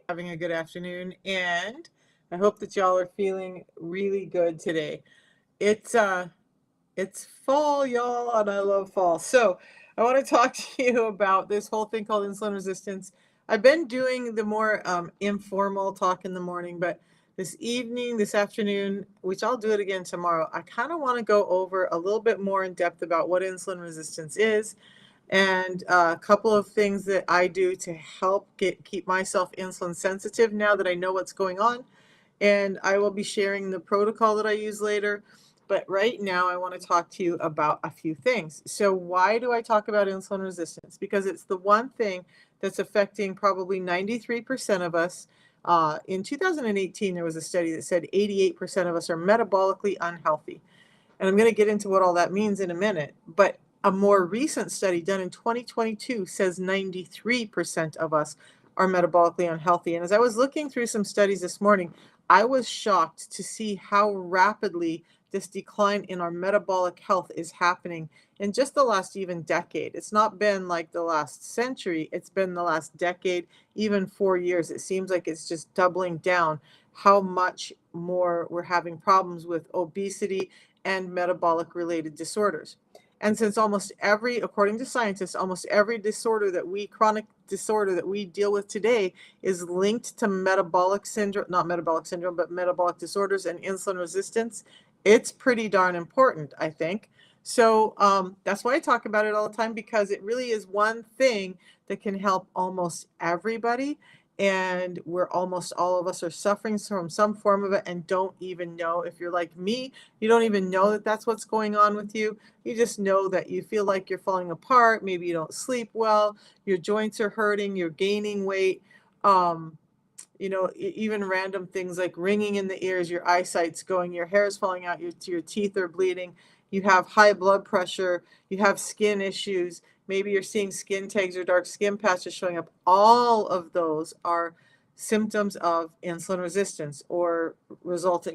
Having a good afternoon, and I hope that y'all are feeling really good today. It's fall, y'all, and I love fall. So I want to talk to you about this whole thing called insulin resistance. I've been doing the more informal talk in the morning, but this afternoon, which I'll do it again tomorrow, I kind of want to go over a little bit more in depth about what insulin resistance is and a couple of things that I do to help keep myself insulin sensitive now that I know what's going on. And I will be sharing the protocol that I use later. But right now, I want to talk to you about a few things. So, why do I talk about insulin resistance? Because it's the one thing that's affecting probably 93% of us. In 2018, there was a study that said 88% of us are metabolically unhealthy. And I'm going to get into what all that means in a minute. But a more recent study done in 2022 says 93% of us are metabolically unhealthy. And as I was looking through some studies this morning, I was shocked to see how rapidly this decline in our metabolic health is happening in just the last even decade. It's not been like the last century, it's been the last decade, even 4 years. It seems like it's just doubling down how much more we're having problems with obesity and metabolic related disorders. And since according to scientists, almost every chronic disorder that we deal with today is linked to metabolic syndrome, not metabolic syndrome, but metabolic disorders and insulin resistance, it's pretty darn important, I think. So that's why I talk about it all the time, because it really is one thing that can help almost everybody. And we're almost all of us are suffering from some form of it and don't even know. If you're like me, you don't even know that that's what's going on with you. You just know that you feel like you're falling apart. Maybe you don't sleep well. Your joints are hurting. You're gaining weight. Um, even random things like ringing in the ears, your eyesight's going, your hair is falling out, your teeth are bleeding, you have high blood pressure, you have skin issues, maybe you're seeing skin tags or dark skin patches showing up. All of those are symptoms of insulin resistance, or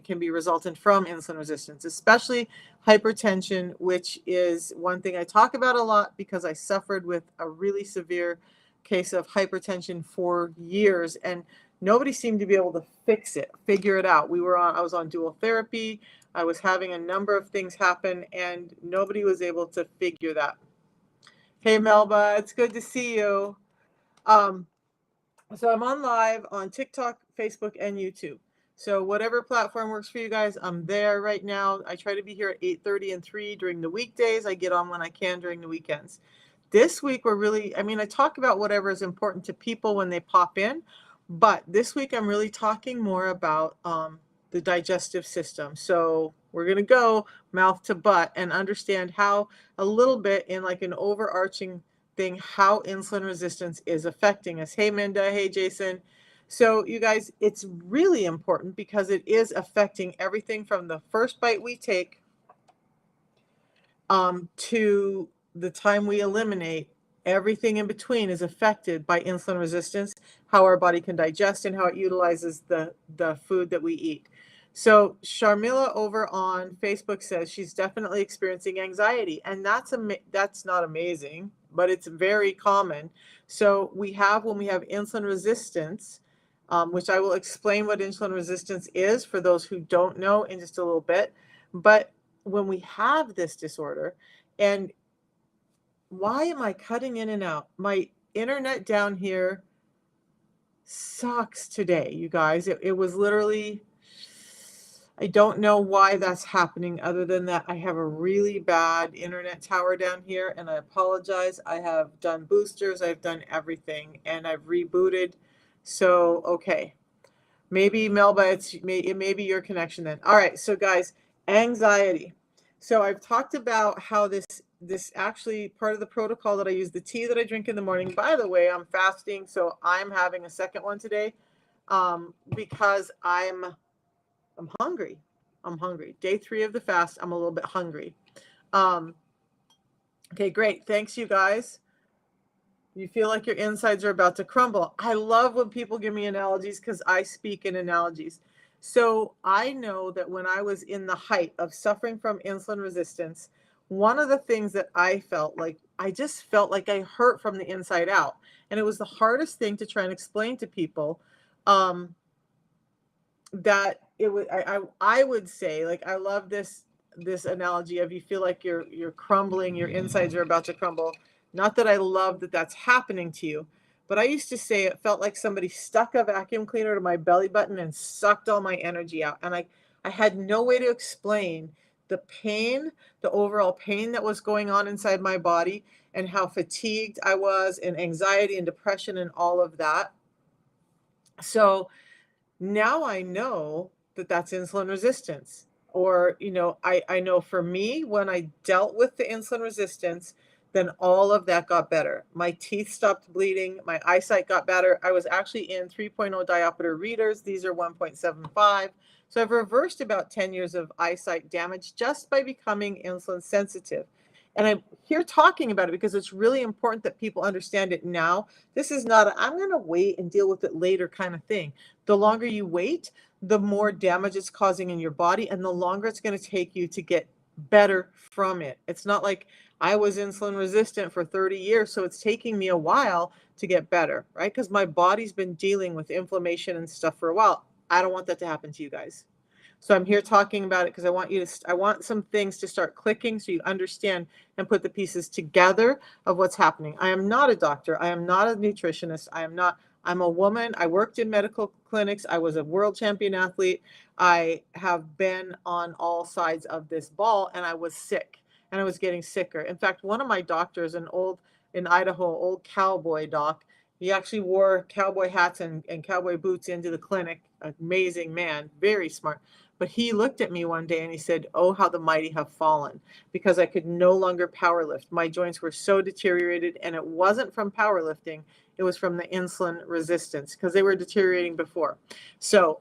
can be resultant from insulin resistance, especially hypertension, which is one thing I talk about a lot because I suffered with a really severe case of hypertension for years, and nobody seemed to be able to figure it out. I was on dual therapy. I was having a number of things happen, and nobody was able to figure that. Hey, Melba, it's good to see you. Um, so I'm on live on TikTok, Facebook, and YouTube. So whatever platform works for you guys, I'm there right now. I try to be here at 8:30 and 3 during the weekdays. I get on when I can during the weekends. This week, I talk about whatever is important to people when they pop in, but this week I'm really talking more about the digestive system. So we're going to go mouth to butt and understand how, a little bit in like an overarching thing, how insulin resistance is affecting us. Hey, Minda. Hey, Jason. So you guys, it's really important because it is affecting everything from the first bite we take to the time we eliminate. Everything in between is affected by insulin resistance, how our body can digest and how it utilizes the food that we eat. So Sharmila over on Facebook says she's definitely experiencing anxiety, and that's not amazing, but it's very common. So when we have insulin resistance, which I will explain what insulin resistance is for those who don't know in just a little bit. But when we have this disorder, and why am I cutting in and out? My internet down here sucks today, you guys. It was literally, I don't know why that's happening, other than that I have a really bad internet tower down here, and I apologize. I have done boosters, I've done everything, and I've rebooted. So, okay. Maybe Melba, it may be your connection then. All right, so guys, anxiety. So I've talked about how this actually part of the protocol that I use, the tea that I drink in the morning. By the way, I'm fasting, so I'm having a second one today, because I'm hungry. I'm hungry. Day 3 of the fast. I'm a little bit hungry. Okay, great. Thanks, you guys. You feel like your insides are about to crumble. I love when people give me analogies because I speak in analogies. So I know that when I was in the height of suffering from insulin resistance, one of the things that I just felt like I hurt from the inside out. And it was the hardest thing to try and explain to people um, that it would I would say, like, I love this analogy of you feel like you're crumbling, your insides are about to crumble. Not that I love that that's happening to you, but I used to say it felt like somebody stuck a vacuum cleaner to my belly button and sucked all my energy out. And I had no way to explain the pain, the overall pain that was going on inside my body, and how fatigued I was, and anxiety and depression and all of that. So now I know that that's insulin resistance. Or, I know for me, when I dealt with the insulin resistance, then all of that got better. My teeth stopped bleeding. My eyesight got better. I was actually in 3.0 diopter readers. These are 1.75. So I've reversed about 10 years of eyesight damage just by becoming insulin sensitive. And I'm here talking about it because it's really important that people understand it now. This is not I'm going to wait and deal with it later kind of thing. The longer you wait, the more damage it's causing in your body, and the longer it's going to take you to get better from it. It's not like I was insulin resistant for 30 years, so it's taking me a while to get better, right? Because my body's been dealing with inflammation and stuff for a while. I don't want that to happen to you guys. So I'm here talking about it because I want some things to start clicking so you understand and put the pieces together of what's happening. I am not a doctor. I am not a nutritionist. I'm a woman. I worked in medical clinics. I was a world champion athlete. I have been on all sides of this ball, and I was sick, and I was getting sicker. In fact, one of my doctors, in Idaho, old cowboy doc, he actually wore cowboy hats and cowboy boots into the clinic. Amazing man, very smart. But he looked at me one day and he said, "Oh, how the mighty have fallen," because I could no longer power lift. My joints were so deteriorated, and it wasn't from powerlifting. It was from the insulin resistance because they were deteriorating before. So,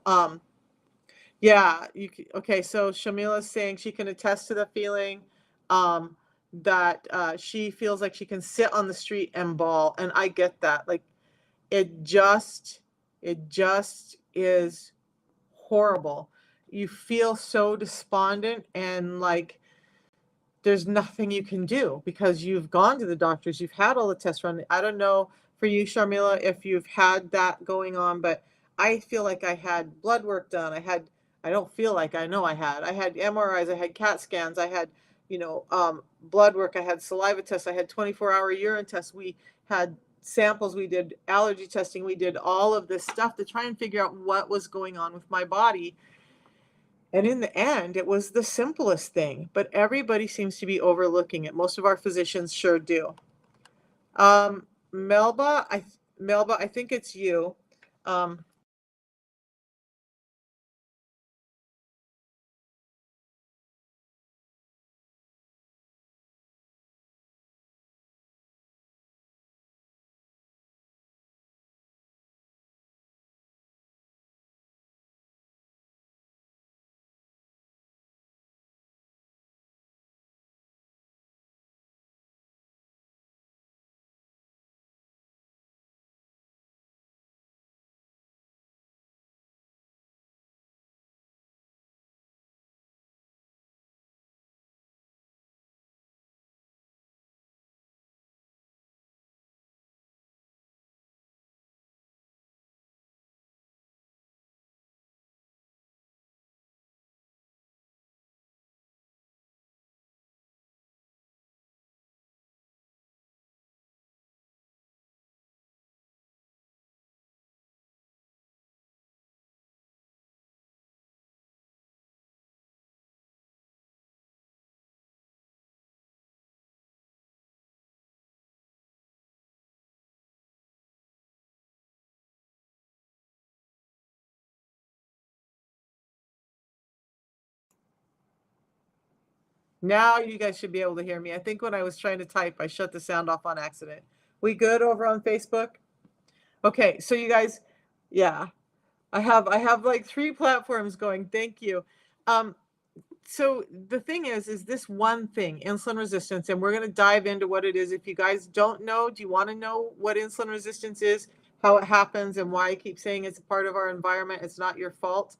yeah, okay. So Shamila's saying she can attest to the feeling um, that she feels like she can sit on the street and bawl, and I get that. Like it just, it just is horrible. You feel so despondent and like there's nothing you can do because you've gone to the doctors, you've had all the tests run. I don't know for you, Sharmila, if you've had that going on, but I feel like I had blood work done. I don't feel like I had MRIs, I had CAT scans, I had, blood work, I had saliva tests, I had 24-hour urine tests. We had samples, we did allergy testing, we did all of this stuff to try and figure out what was going on with my body. And in the end, it was the simplest thing, but everybody seems to be overlooking it. Most of our physicians sure do. Um, Melba, I think it's you. Um, Now you guys should be able to hear me. I think when I was trying to type, I shut the sound off on accident. We good over on Facebook? Okay, so you guys, yeah, I have like three platforms going. Thank you. Um, so the thing is this one thing, insulin resistance, and we're going to dive into what it is. If you guys don't know, do you want to know what insulin resistance is, how it happens, and why I keep saying it's a part of our environment? It's not your fault.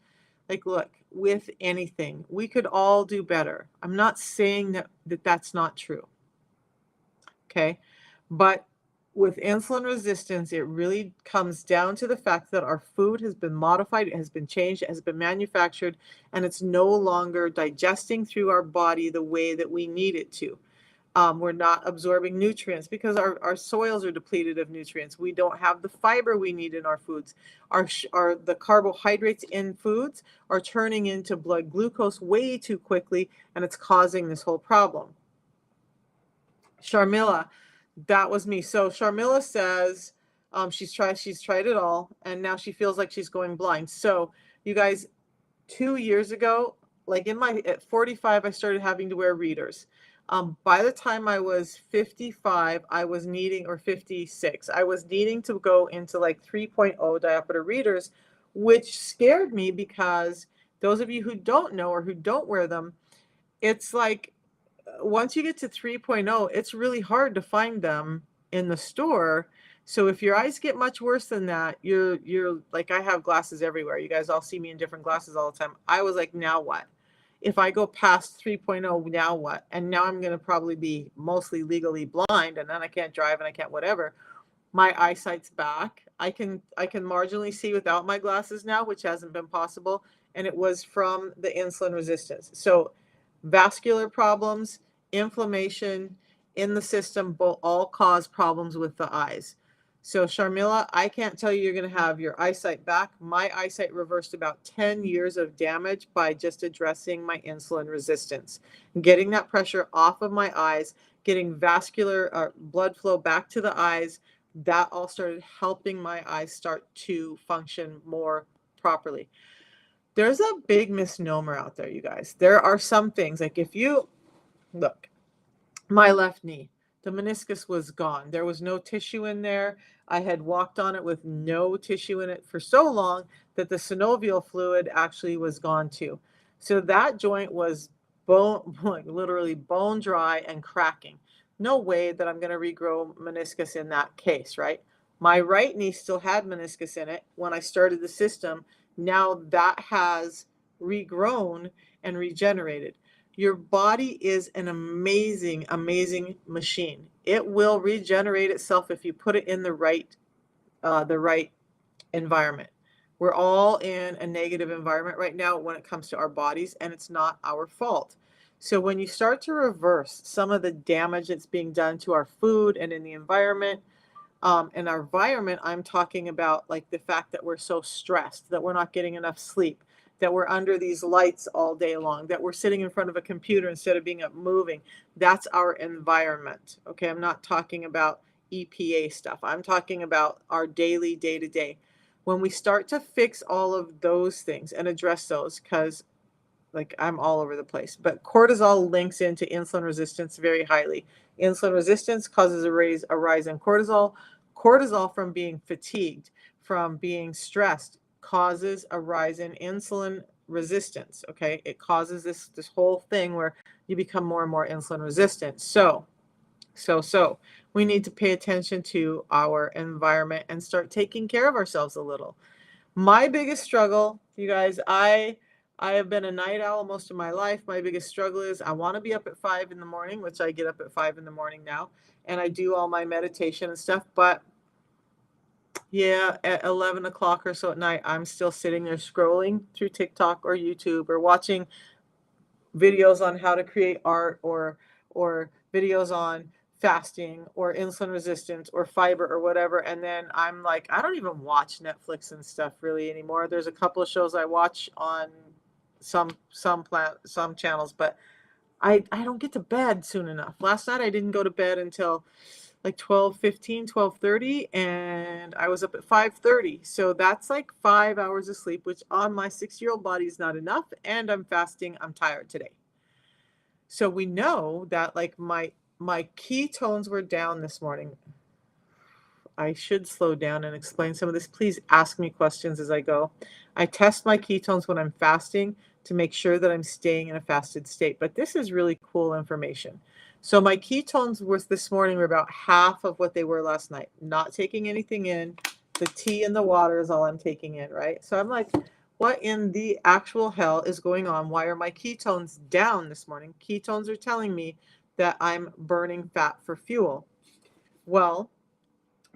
Like, look, with anything, we could all do better. I'm not saying that that's not true. Okay. But with insulin resistance, it really comes down to the fact that our food has been modified, it has been changed, it has been manufactured, and it's no longer digesting through our body the way that we need it to. We're not absorbing nutrients because our soils are depleted of nutrients. We don't have the fiber we need in our foods. The carbohydrates in foods are turning into blood glucose way too quickly, and it's causing this whole problem. Sharmila, that was me. So Sharmila says she's tried it all, and now she feels like she's going blind. So you guys, 2 years ago, like at 45, I started having to wear readers. By the time I was 55, I was needing, or 56, I was needing to go into like 3.0 diopter readers, which scared me because those of you who don't know or who don't wear them, it's like once you get to 3.0, it's really hard to find them in the store. So if your eyes get much worse than that, you're like, I have glasses everywhere. You guys all see me in different glasses all the time. I was like, now what? If I go past 3.0, now what? And now I'm going to probably be mostly legally blind, and then I can't drive and I can't whatever. My eyesight's back. I can marginally see without my glasses now, which hasn't been possible, and it was from the insulin resistance. So vascular problems, inflammation in the system will all cause problems with the eyes. So Sharmila, I can't tell you you're going to have your eyesight back. My eyesight reversed about 10 years of damage by just addressing my insulin resistance, getting that pressure off of my eyes, getting vascular blood flow back to the eyes. That all started helping my eyes start to function more properly. There's a big misnomer out there, you guys. There are some things, like if you look, my left knee, the meniscus was gone. There was no tissue in there. I had walked on it with no tissue in it for so long that the synovial fluid actually was gone too. So that joint was bone, like literally bone dry and cracking. No way that I'm going to regrow meniscus in that case, right? My right knee still had meniscus in it when I started the system. Now that has regrown and regenerated. Your body is an amazing, amazing machine. It will regenerate itself if you put it in the right environment. We're all in a negative environment right now when it comes to our bodies, and it's not our fault. So when you start to reverse some of the damage that's being done to our food and in the environment, in our environment, I'm talking about like the fact that we're so stressed, that we're not getting enough sleep, that we're under these lights all day long, that we're sitting in front of a computer instead of being up moving. That's our environment. Okay, I'm not talking about EPA stuff. I'm talking about our daily, day to day. When we start to fix all of those things and address those, because like I'm all over the place, but cortisol links into insulin resistance very highly. Insulin resistance causes a rise in cortisol. Cortisol from being fatigued, from being stressed, causes a rise in insulin resistance. Okay, it causes this whole thing where you become more and more insulin resistant. So we need to pay attention to our environment and start taking care of ourselves a little. My biggest struggle, you guys, I have been a night owl most of my life. My biggest struggle is I want to be up at 5 in the morning, which I get up at 5 in the morning now, and I do all my meditation and stuff. But yeah, at 11 o'clock or so at night, I'm still sitting there scrolling through TikTok or YouTube or watching videos on how to create art, or videos on fasting or insulin resistance or fiber or whatever. And then I'm like, I don't even watch Netflix and stuff really anymore. There's a couple of shows I watch on some channels, but I don't get to bed soon enough. Last night I didn't go to bed until like 12:15, 12:30, and I was up at 5:30. So that's like 5 hours of sleep, which on my 6-year-old body is not enough. And I'm fasting. I'm tired today. So we know that like my ketones were down this morning. I should slow down and explain some of this. Please ask me questions as I go. I test my ketones when I'm fasting to make sure that I'm staying in a fasted state. But this is really cool information. So my ketones this morning were about half of what they were last night. Not taking anything in. The tea and the water is all I'm taking in, right? So I'm like, what in the actual hell is going on? Why are my ketones down this morning? Ketones are telling me that I'm burning fat for fuel. Well,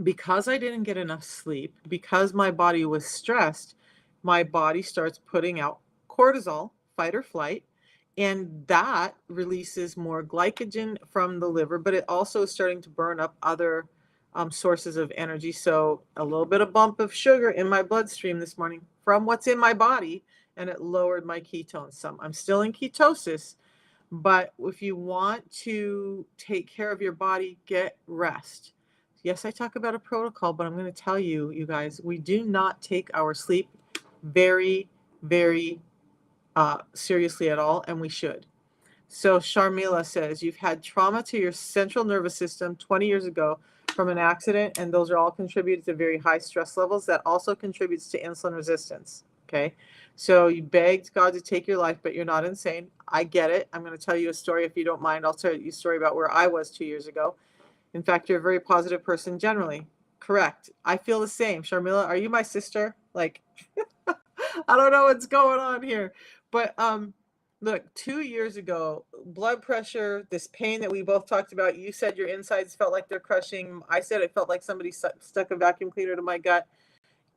because I didn't get enough sleep, because my body was stressed, my body starts putting out cortisol, fight or flight, and that releases more glycogen from the liver, but it also is starting to burn up other sources of energy. So a little bit of bump of sugar in my bloodstream this morning from what's in my body, and it lowered my ketones some. I'm still in ketosis, but if you want to take care of your body, get rest. Yes, I talk about a protocol, but I'm going to tell you, you guys, we do not take our sleep very, very seriously at all, and we should. So Sharmila says, you've had trauma to your central nervous system 20 years ago from an accident, and those are all contributed to very high stress levels. That also contributes to insulin resistance. Okay. So you begged God to take your life, but you're not insane. I get it. I'm going to tell you a story if you don't mind. I'll tell you a story about where I was 2 years ago. In fact, you're a very positive person generally. Correct. I feel the same. Sharmila, are you my sister? Like, I don't know what's going on here. But look, 2 years ago, blood pressure, this pain that we both talked about, you said your insides felt like they're crushing. I said it felt like somebody stuck a vacuum cleaner to my gut.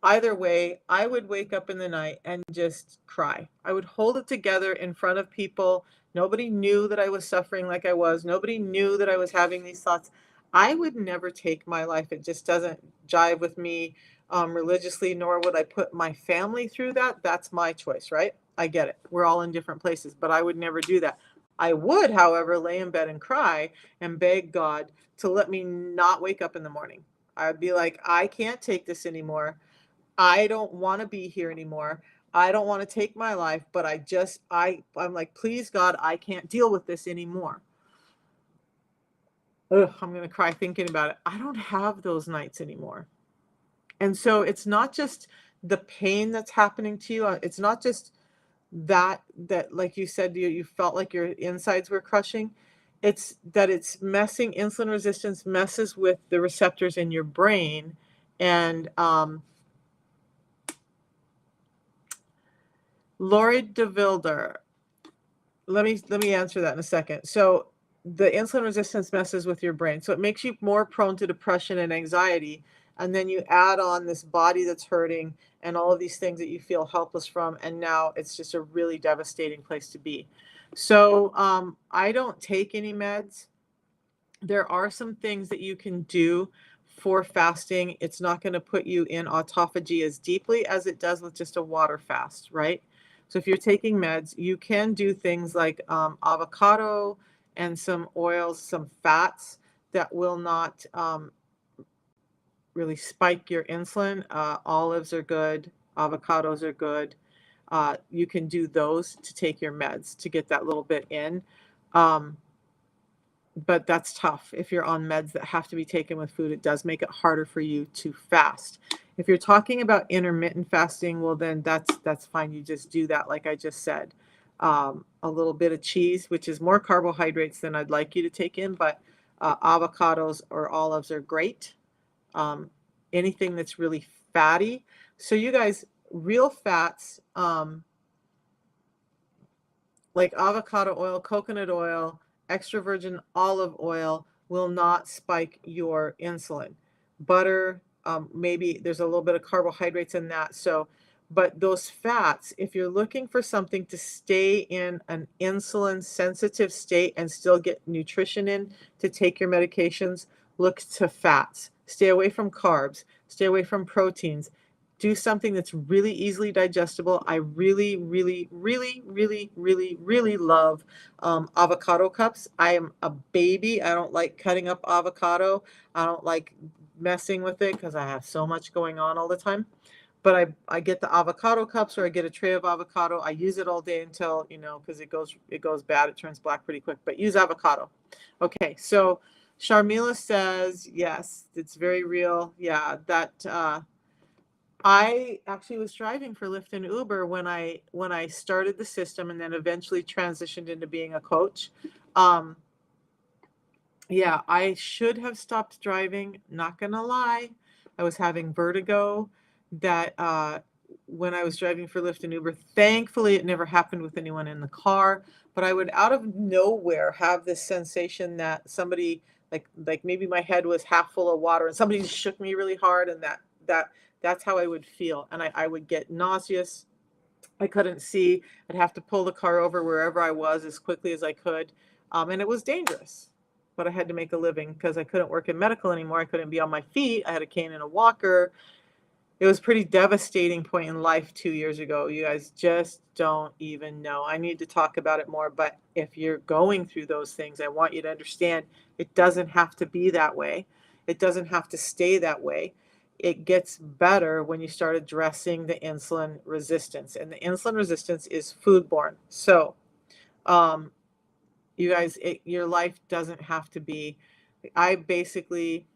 Either way, I would wake up in the night and just cry. I would hold it together in front of people. Nobody knew that I was suffering like I was. Nobody knew that I was having these thoughts. I would never take my life. It just doesn't jive with me religiously, nor would I put my family through that. That's my choice, right? I get it. We're all in different places, but I would never do that. I would, however, lay in bed and cry and beg God to let me not wake up in the morning. I'd be like, I can't take this anymore. I don't want to be here anymore. I don't want to take my life, but I'm like, please God, I can't deal with this anymore. Ugh, I'm going to cry thinking about it. I don't have those nights anymore. And so it's not just the pain that's happening to you. It's not just that like you said, you felt like your insides were crushing. It's that it's messing, insulin resistance messes with the receptors in your brain. And Lori DeVilder, let me answer that in a second. So the insulin resistance messes with your brain. So it makes you more prone to depression and anxiety. And then you add on this body that's hurting and all of these things that you feel helpless from. And now it's just a really devastating place to be. So I don't take any meds. There are some things that you can do for fasting. It's not going to put you in autophagy as deeply as it does with just a water fast, right? So if you're taking meds, you can do things like avocado and some oils, some fats that will not really spike your insulin. Olives are good, avocados are good. You can do those to take your meds to get that little bit in. But that's tough. If you're on meds that have to be taken with food, it does make it harder for you to fast. If you're talking about intermittent fasting, well, then that's fine. You just do that, like I just said. A little bit of cheese, which is more carbohydrates than I'd like you to take in, but avocados or olives are great. Anything that's really fatty. So you guys, real fats, like avocado oil, coconut oil, extra virgin olive oil will not spike your insulin. Butter, maybe there's a little bit of carbohydrates in that. So, but those fats, if you're looking for something to stay in an insulin sensitive state and still get nutrition in to take your medications, look to fats. Stay away from carbs, stay away from proteins. Do something that's really easily digestible. I really, really, really, really, really, really love avocado cups. I am a baby. I don't like cutting up avocado. I don't like messing with it because I have so much going on all the time. But I get the avocado cups, or I get a tray of avocado. I use it all day until, because it goes bad. It turns black pretty quick. But use avocado. Okay, so Sharmila says, yes, it's very real. Yeah, that I actually was driving for Lyft and Uber when I started the system and then eventually transitioned into being a coach. Um, yeah, I should have stopped driving, not gonna lie. I was having vertigo that when I was driving for Lyft and Uber, thankfully it never happened with anyone in the car, but I would out of nowhere have this sensation that somebody like maybe my head was half full of water and somebody just shook me really hard, and that's how I would feel. And I would get nauseous. I couldn't see. I'd have to pull the car over wherever I was as quickly as I could. And it was dangerous, but I had to make a living because I couldn't work in medical anymore. I couldn't be on my feet. I had a cane and a walker. It was a pretty devastating point in life 2 years ago. You guys just don't even know. I need to talk about it more, but if you're going through those things, I want you to understand it doesn't have to be that way. It doesn't have to stay that way. It gets better when you start addressing the insulin resistance. And the insulin resistance is foodborne. So, you guys, your life doesn't have to be. I basically,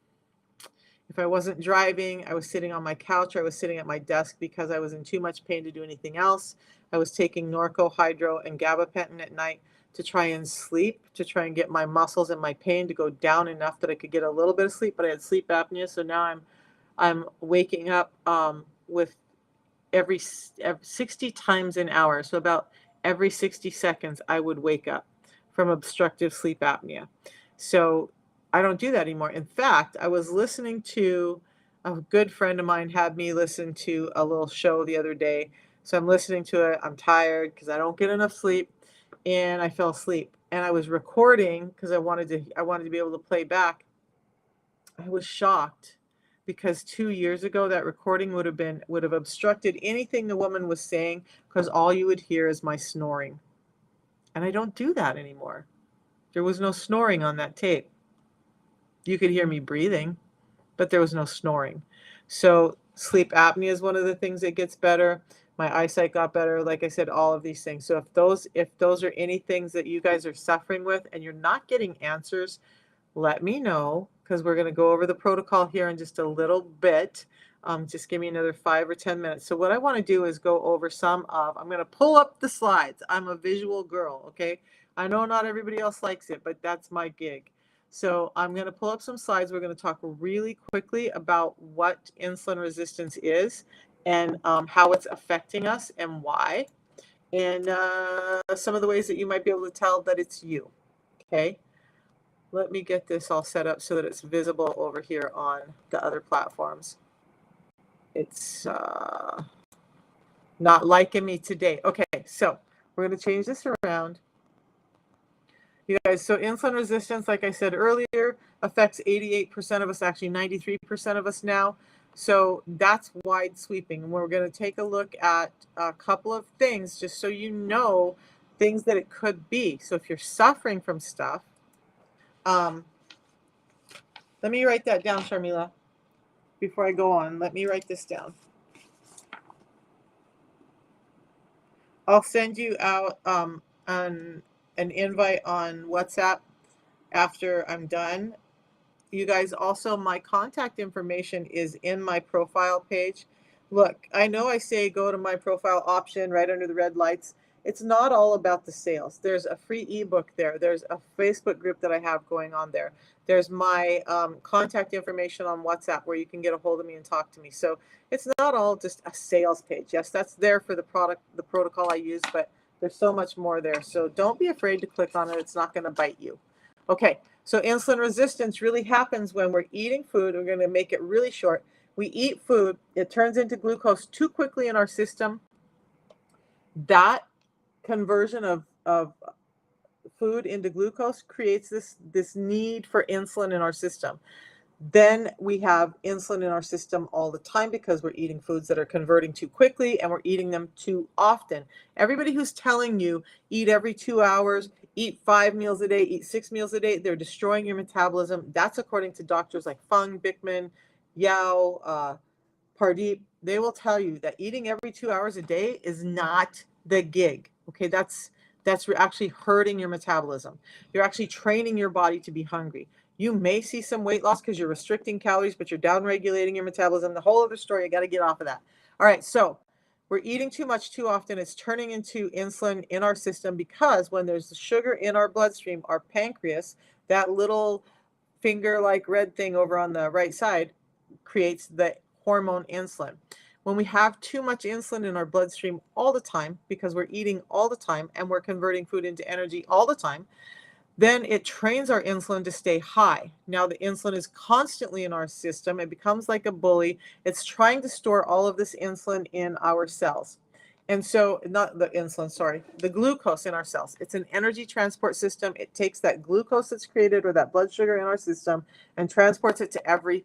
if I wasn't driving, I was sitting on my couch, or I was sitting at my desk because I was in too much pain to do anything else. I was taking Norco, Hydro, and gabapentin at night to try and sleep, to try and get my muscles and my pain to go down enough that I could get a little bit of sleep, but I had sleep apnea. So now I'm waking up with every 60 times an hour. So about every 60 seconds, I would wake up from obstructive sleep apnea. So I don't do that anymore. In fact, I was listening to a good friend of mine had me listen to a little show the other day. So I'm listening to it. I'm tired because I don't get enough sleep, and I fell asleep. And I was recording because I wanted to be able to play back. I was shocked because 2 years ago that recording would have obstructed anything the woman was saying, because all you would hear is my snoring. And I don't do that anymore. There was no snoring on that tape. You could hear me breathing, but there was no snoring. So sleep apnea is one of the things that gets better. My eyesight got better. Like I said, all of these things. So if those are any things that you guys are suffering with and you're not getting answers, let me know, because we're going to go over the protocol here in just a little bit. Just give me another 5 or 10 minutes. So what I want to do is go over I'm going to pull up the slides. I'm a visual girl, okay? I know not everybody else likes it, but that's my gig. So I'm going to pull up some slides. We're going to talk really quickly about what insulin resistance is, and how it's affecting us and why, and some of the ways that you might be able to tell that it's you, okay? Let me get this all set up so that it's visible over here on the other platforms. It's not liking me today. Okay, so we're going to change this around. You guys, so insulin resistance, like I said earlier, affects 88% of us, actually 93% of us now. So that's wide sweeping. We're going to take a look at a couple of things just so you know things that it could be. So if you're suffering from stuff, let me write that down, Sharmila, before I go on. Let me write this down. I'll send you out an invite on WhatsApp after I'm done. You guys, also, my contact information is in my profile page. Look, I know I say go to my profile option right under the red lights. It's not all about the sales. There's a free ebook there. There's a Facebook group that I have going on there. There's my contact information on WhatsApp where you can get a hold of me and talk to me. So it's not all just a sales page. Yes, that's there for the product, the protocol I use, but there's so much more there. So don't be afraid to click on it. It's not going to bite you. Okay, so insulin resistance really happens when we're eating food. We're going to make it really short. We eat food. It turns into glucose too quickly in our system. That conversion of food into glucose creates this need for insulin in our system. Then we have insulin in our system all the time because we're eating foods that are converting too quickly and we're eating them too often. Everybody who's telling you eat every 2 hours, eat 5 meals a day, eat 6 meals a day, they're destroying your metabolism. That's according to doctors like Fung, Bickman, Yao, Pardeep. They will tell you that eating every 2 hours a day is not the gig. Okay, that's actually hurting your metabolism. You're actually training your body to be hungry. You may see some weight loss because you're restricting calories, but you're down regulating your metabolism. The whole other story, you got to get off of that. All right, so we're eating too much too often. It's turning into insulin in our system because when there's sugar in our bloodstream, our pancreas, that little finger-like red thing over on the right side, creates the hormone insulin. When we have too much insulin in our bloodstream all the time because we're eating all the time and we're converting food into energy all the time, then it trains our insulin to stay high. Now the insulin is constantly in our system. It becomes like a bully. It's trying to store all of this insulin in our cells. And so, not the insulin, sorry, the glucose in our cells. It's an energy transport system. It takes that glucose that's created or that blood sugar in our system and transports it to every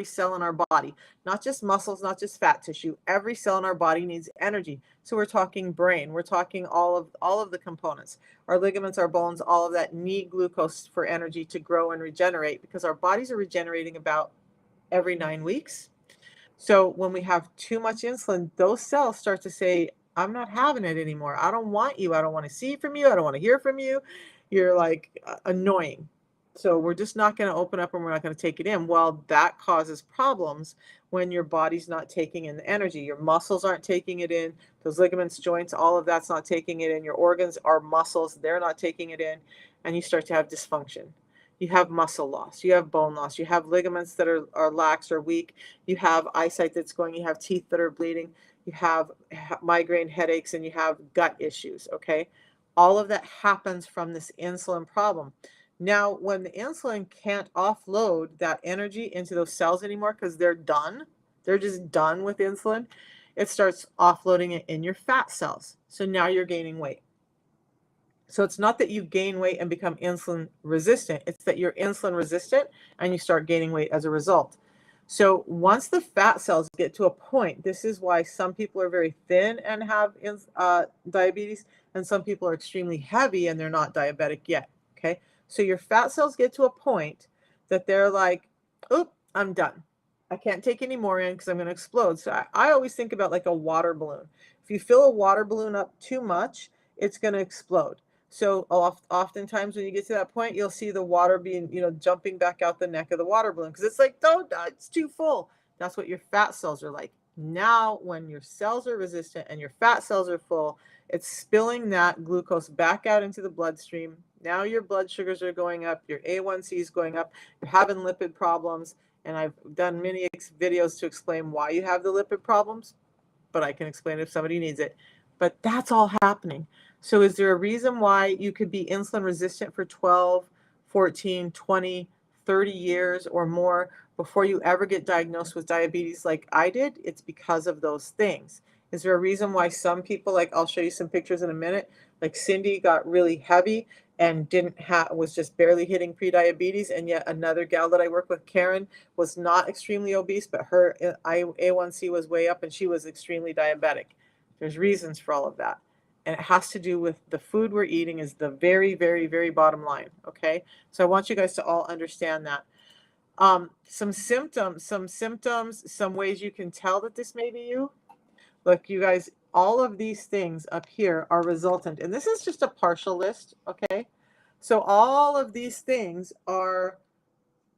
cell in our body. Not just muscles, not just fat tissue. Every cell in our body needs energy. So we're talking brain, we're talking all of the components. Our ligaments, our bones, all of that need glucose for energy to grow and regenerate, because our bodies are regenerating about every 9 weeks. So when we have too much insulin, those cells start to say, I'm not having it anymore. I don't want you. I don't want to see from you. I don't want to hear from you. You're like annoying. So we're just not going to open up and we're not going to take it in. Well, that causes problems when your body's not taking in the energy. Your muscles aren't taking it in. Those ligaments, joints, all of that's not taking it in. Your organs are muscles. They're not taking it in. And you start to have dysfunction. You have muscle loss. You have bone loss. You have ligaments that are lax or weak. You have eyesight that's going. You have teeth that are bleeding. You have migraine headaches, and you have gut issues. Okay. All of that happens from this insulin problem. Now, when the insulin can't offload that energy into those cells anymore because they're done, they're just done with insulin, it starts offloading it in your fat cells. So now you're gaining weight. So it's not that you gain weight and become insulin resistant, it's that you're insulin resistant and you start gaining weight as a result. So once the fat cells get to a point, this is why some people are very thin and have diabetes, and some people are extremely heavy and they're not diabetic yet. Okay. So your fat cells get to a point that they're like, oop, I'm done. I can't take any more in because I'm going to explode. So I always think about like a water balloon. If you fill a water balloon up too much, it's going to explode. So oftentimes when you get to that point, you'll see the water being, jumping back out the neck of the water balloon because it's like, no, it's too full. That's what your fat cells are like. Now, when your cells are resistant and your fat cells are full, it's spilling that glucose back out into the bloodstream. Now your blood sugars are going up, your A1C is going up, you're having lipid problems. And I've done many videos to explain why you have the lipid problems, but I can explain it if somebody needs it. But that's all happening. So is there a reason why you could be insulin resistant for 12, 14, 20, 30 years or more before you ever get diagnosed with diabetes like I did? It's because of those things. Is there a reason why some people, like I'll show you some pictures in a minute, like Cindy got really heavy and was just barely hitting pre-diabetes, and yet another gal that I work with, Karen, was not extremely obese, but her A1C was way up and she was extremely diabetic. There's reasons for all of that. And it has to do with the food we're eating is the very, very, very bottom line. Okay. So I want you guys to all understand that. Some symptoms, some ways you can tell that this may be you. Look, you guys, all of these things up here are resultant. And this is just a partial list. Okay. So all of these things are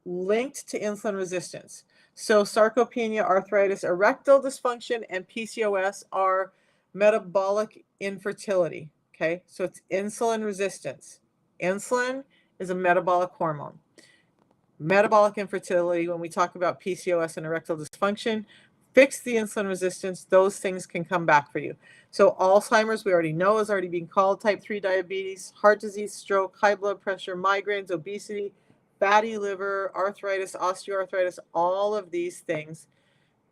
linked to insulin resistance. So sarcopenia, arthritis, erectile dysfunction, and PCOS are metabolic infertility. Okay, so it's insulin resistance. Insulin is a metabolic hormone. Metabolic infertility, when we talk about PCOS and erectile dysfunction, fix the insulin resistance, those things can come back for you. So Alzheimer's, we already know, is already being called type 3 diabetes, heart disease, stroke, high blood pressure, migraines, obesity, fatty liver, arthritis, osteoarthritis, all of these things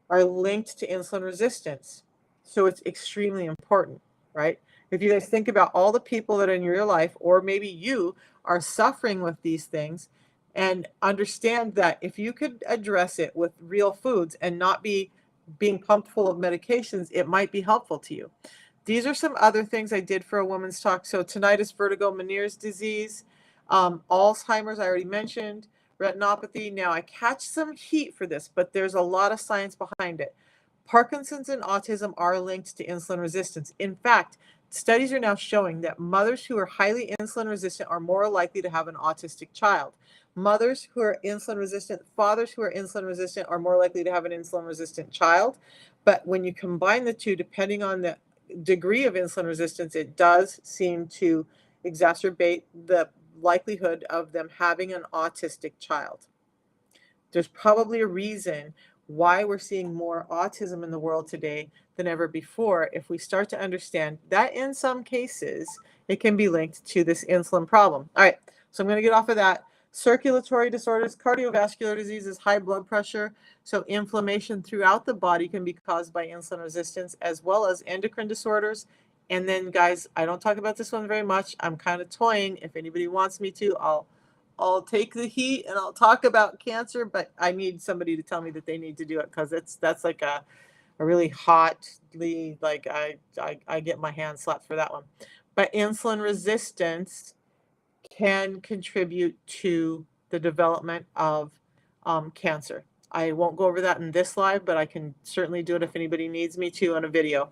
are linked to insulin resistance. So it's extremely important, right? If you guys think about all the people that are in your life, or maybe you are suffering with these things, and understand that if you could address it with real foods and not be being pumped full of medications, it might be helpful to you. These are some other things I did for a woman's talk. So tinnitus, vertigo, Meniere's disease, Alzheimer's, I already mentioned, retinopathy. Now I catch some heat for this, but there's a lot of science behind it. Parkinson's and autism are linked to insulin resistance. In fact, studies are now showing that mothers who are highly insulin resistant are more likely to have an autistic child. Mothers who are insulin resistant, fathers who are insulin resistant are more likely to have an insulin resistant child. But when you combine the two, depending on the degree of insulin resistance, it does seem to exacerbate the likelihood of them having an autistic child. There's probably a reason why we're seeing more autism in the world today than ever before if we start to understand that in some cases it can be linked to this insulin problem. All right, so I'm going to get off of that. Circulatory disorders, cardiovascular diseases, high blood pressure. So inflammation throughout the body can be caused by insulin resistance, as well as endocrine disorders. And then, guys, I don't talk about this one very much. I'm kind of toying. If anybody wants me to, I'll take the heat and I'll talk about cancer, but I need somebody to tell me that they need to do it, because that's like a really hotly, like I get my hand slapped for that one. But insulin resistance can contribute to the development of cancer. I won't go over that in this live, but I can certainly do it if anybody needs me to on a video.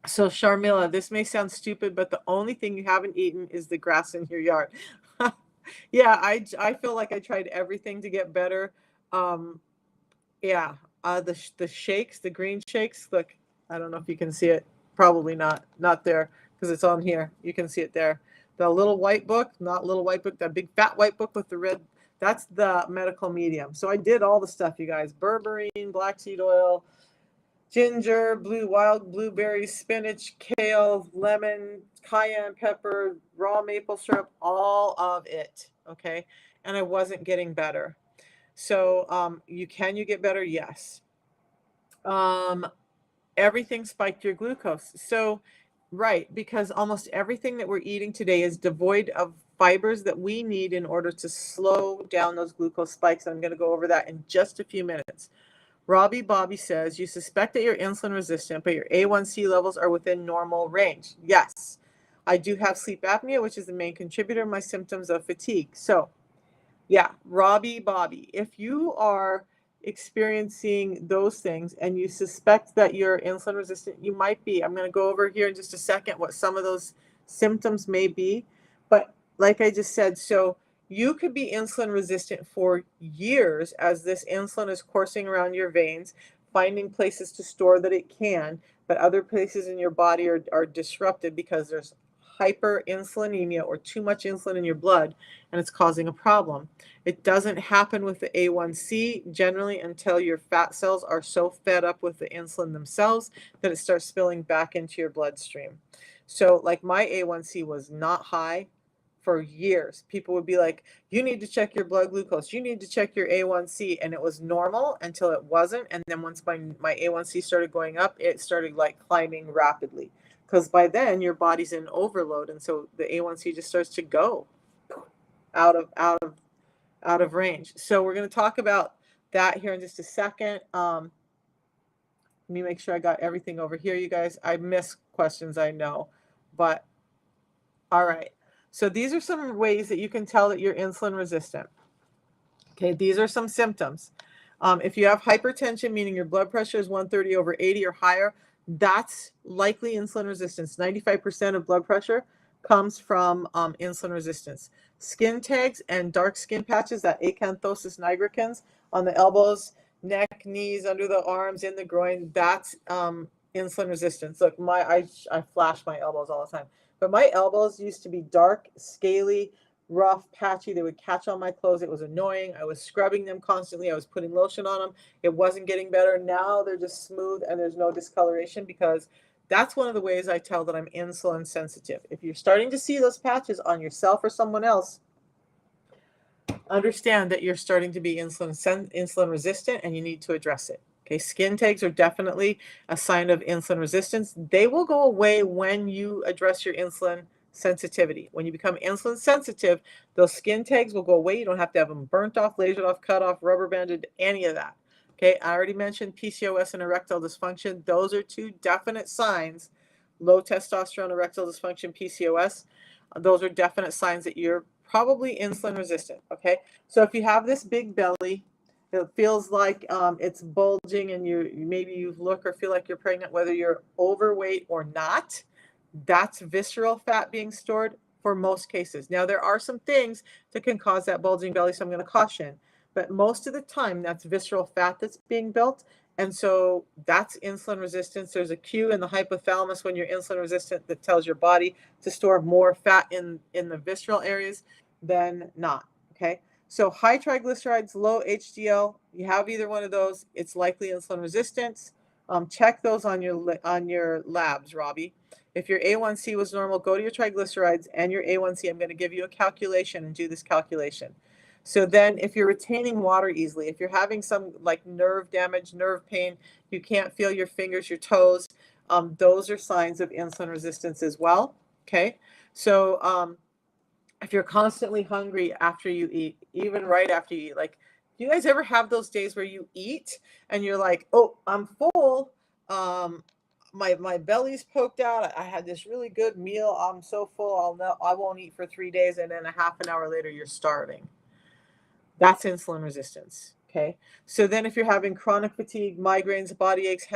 So Sharmila, this may sound stupid, but the only thing you haven't eaten is the grass in your yard. Yeah, I feel like I tried everything to get better. Yeah, the shakes, the green shakes. Look, I don't know if you can see it. Probably not there, because it's on here. You can see it there. The little white book, not little white book, that big fat white book with the red. That's the medical medium. So I did all the stuff, you guys. Berberine, black seed oil, ginger, wild blueberries, spinach, kale, lemon, cayenne pepper, raw maple syrup, all of it. Okay, and I wasn't getting better. So you get better? Yes. Everything spiked your glucose. So, right, because almost everything that we're eating today is devoid of fibers that we need in order to slow down those glucose spikes. I'm going to go over that in just a few minutes. Robbie Bobby says, you suspect that you're insulin resistant, but your A1C levels are within normal range. Yes, I do have sleep apnea, which is the main contributor to my symptoms of fatigue. So, yeah, Robbie Bobby, if you are experiencing those things and you suspect that you're insulin resistant, you might be. I'm going to go over here in just a second what some of those symptoms may be. But like I just said, so you could be insulin resistant for years as this insulin is coursing around your veins, finding places to store that it can, but other places in your body are disrupted because there's hyperinsulinemia or too much insulin in your blood, and it's causing a problem. It doesn't happen with the A1C generally until your fat cells are so fed up with the insulin themselves that it starts spilling back into your bloodstream. So like my A1C was not high for years. People would be like, you need to check your blood glucose. You need to check your A1C. And it was normal until it wasn't. And then once my A1C started going up, it started like climbing rapidly. Because by then your body's in overload. And so the A1C just starts to go out of range. So we're going to talk about that here in just a second. Let me make sure I got everything over here, you guys. I miss questions, I know, but all right. So these are some ways that you can tell that you're insulin resistant. Okay, these are some symptoms. If you have hypertension, meaning your blood pressure is 130 over 80 or higher, that's likely insulin resistance. 95% of blood pressure comes from insulin resistance. Skin tags and dark skin patches, that acanthosis nigricans on the elbows, neck, knees, under the arms, in the groin, that's insulin resistance. Look, I flash my elbows all the time. But my elbows used to be dark, scaly, rough, patchy. They would catch on my clothes. It was annoying. I was scrubbing them constantly. I was putting lotion on them. It wasn't getting better. Now they're just smooth and there's no discoloration, because that's one of the ways I tell that I'm insulin sensitive. If you're starting to see those patches on yourself or someone else, understand that you're starting to be insulin resistant and you need to address it. Okay, skin tags are definitely a sign of insulin resistance. They will go away when you address your insulin sensitivity. When you become insulin sensitive, those skin tags will go away. You don't have to have them burnt off, lasered off, cut off, rubber banded, any of that. Okay, I already mentioned PCOS and erectile dysfunction. Those are two definite signs. Low testosterone, erectile dysfunction, PCOS. Those are definite signs that you're probably insulin resistant. Okay, so if you have this big belly, it feels like it's bulging, and maybe you look or feel like you're pregnant, whether you're overweight or not, that's visceral fat being stored for most cases. Now, there are some things that can cause that bulging belly, so I'm going to caution. But most of the time, that's visceral fat that's being built. And so that's insulin resistance. There's a cue in the hypothalamus when you're insulin resistant that tells your body to store more fat in the visceral areas than not. Okay. So high triglycerides, low HDL, you have either one of those, it's likely insulin resistance. check those on your labs, Robbie. If your A1C was normal, go to your triglycerides and your A1C. I'm going to give you a calculation and do this calculation. So then if you're retaining water easily, if you're having some like nerve damage, nerve pain, you can't feel your fingers, your toes, those are signs of insulin resistance as well. Okay. So if you're constantly hungry after you eat, even right after you eat, like, do you guys ever have those days where you eat and you're like, oh, I'm full. Um, my belly's poked out. I had this really good meal. I'm so full. I won't eat for 3 days. And then a half an hour later, you're starving. That's insulin resistance. Okay. So then if you're having chronic fatigue, migraines, body aches,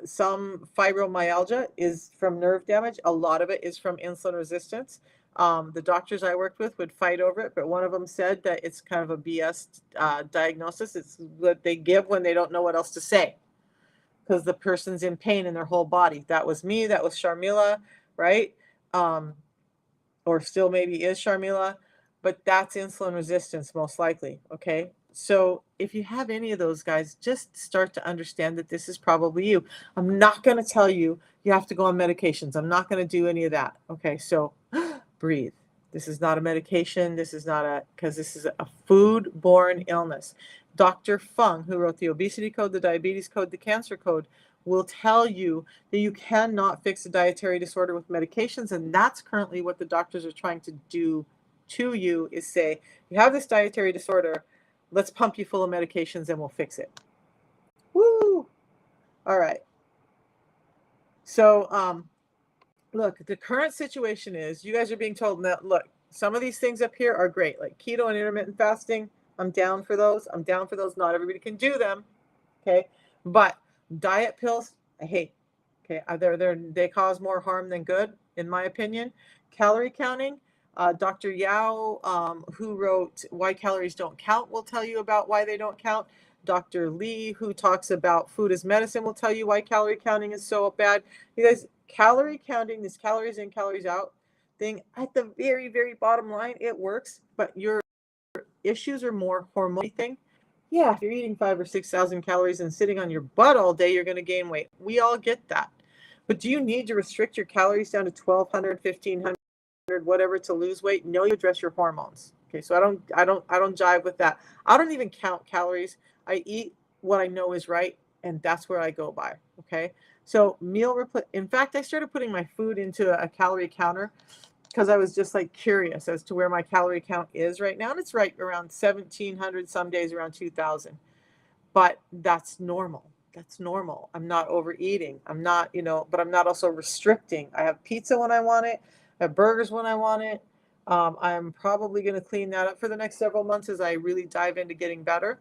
some fibromyalgia is from nerve damage. A lot of it is from insulin resistance. The doctors I worked with would fight over it, but one of them said that it's kind of a BS diagnosis. It's what they give when they don't know what else to say because the person's in pain in their whole body. That was me. That was Sharmila, right? Or still maybe is Sharmila, but that's insulin resistance most likely. Okay. So if you have any of those guys, just start to understand that this is probably you. I'm not going to tell you you have to go on medications. I'm not going to do any of that. Okay. So breathe. This is not a medication. This is not because this is a food-borne illness. Dr. Fung, who wrote the obesity code, the diabetes code, the cancer code, will tell you that you cannot fix a dietary disorder with medications. And that's currently what the doctors are trying to do to you, is say, you have this dietary disorder, let's pump you full of medications and we'll fix it. Woo! All right. So, look, the current situation is you guys are being told that, look, some of these things up here are great, like keto and intermittent fasting. I'm down for those. Not everybody can do them. Okay. But diet pills, I hate. Okay. They cause more harm than good, in my opinion. Calorie counting. Dr. Yao, who wrote Why Calories Don't Count, will tell you about why they don't count. Dr. Lee, who talks about food as medicine, will tell you why calorie counting is so bad. You guys, calorie counting, this calories in, calories out thing, at the very, very bottom line, it works, but your issues are more hormonal thing. Yeah, if you're eating 5,000 or 6,000 calories and sitting on your butt all day, you're going to gain weight. We all get that. But do you need to restrict your calories down to 1,200, 1,500, whatever to lose weight? No, you address your hormones. Okay, so I don't jive with that. I don't even count calories. I eat what I know is right, and that's where I go by. Okay, so in fact, I started putting my food into a calorie counter because I was just like curious as to where my calorie count is right now. And it's right around 1,700, some days around 2,000. But that's normal. That's normal. I'm not overeating. I'm not, but I'm not also restricting. I have pizza when I want it. I have burgers when I want it. I'm probably going to clean that up for the next several months as I really dive into getting better.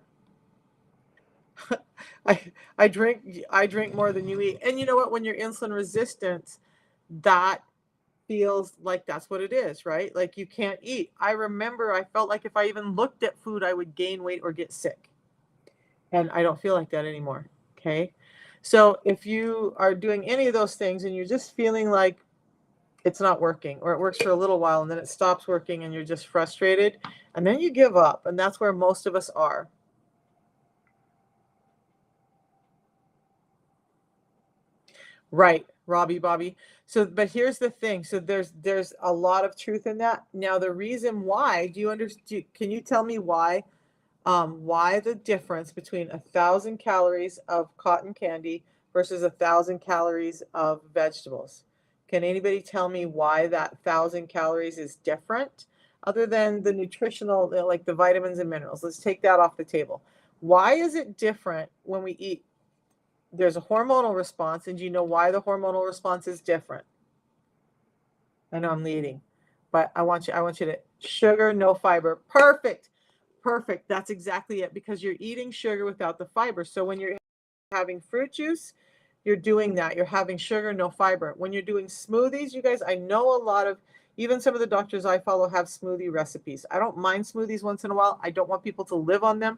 I drink more than you eat. And you know what? When you're insulin resistant, that feels like that's what it is, right? Like you can't eat. I remember I felt like if I even looked at food, I would gain weight or get sick. And I don't feel like that anymore. Okay. So if you are doing any of those things and you're just feeling like it's not working, or it works for a little while and then it stops working and you're just frustrated and then you give up, and that's where most of us are. Right, Robbie, Bobby. So, but here's the thing. So there's a lot of truth in that. Now, the reason why, do you understand? Can you tell me why the difference between 1,000 calories of cotton candy versus 1,000 calories of vegetables? Can anybody tell me why that 1,000 calories is different, other than the nutritional, like the vitamins and minerals? Let's take that off the table. Why is it different when we eat? There's a hormonal response, and do you know why the hormonal response is different? I know I'm leading, but I want you to sugar, no fiber. Perfect. Perfect. That's exactly it, because you're eating sugar without the fiber. So when you're having fruit juice, you're doing that. You're having sugar, no fiber. When you're doing smoothies, you guys, I know a lot of, even some of the doctors I follow have smoothie recipes. I don't mind smoothies once in a while. I don't want people to live on them,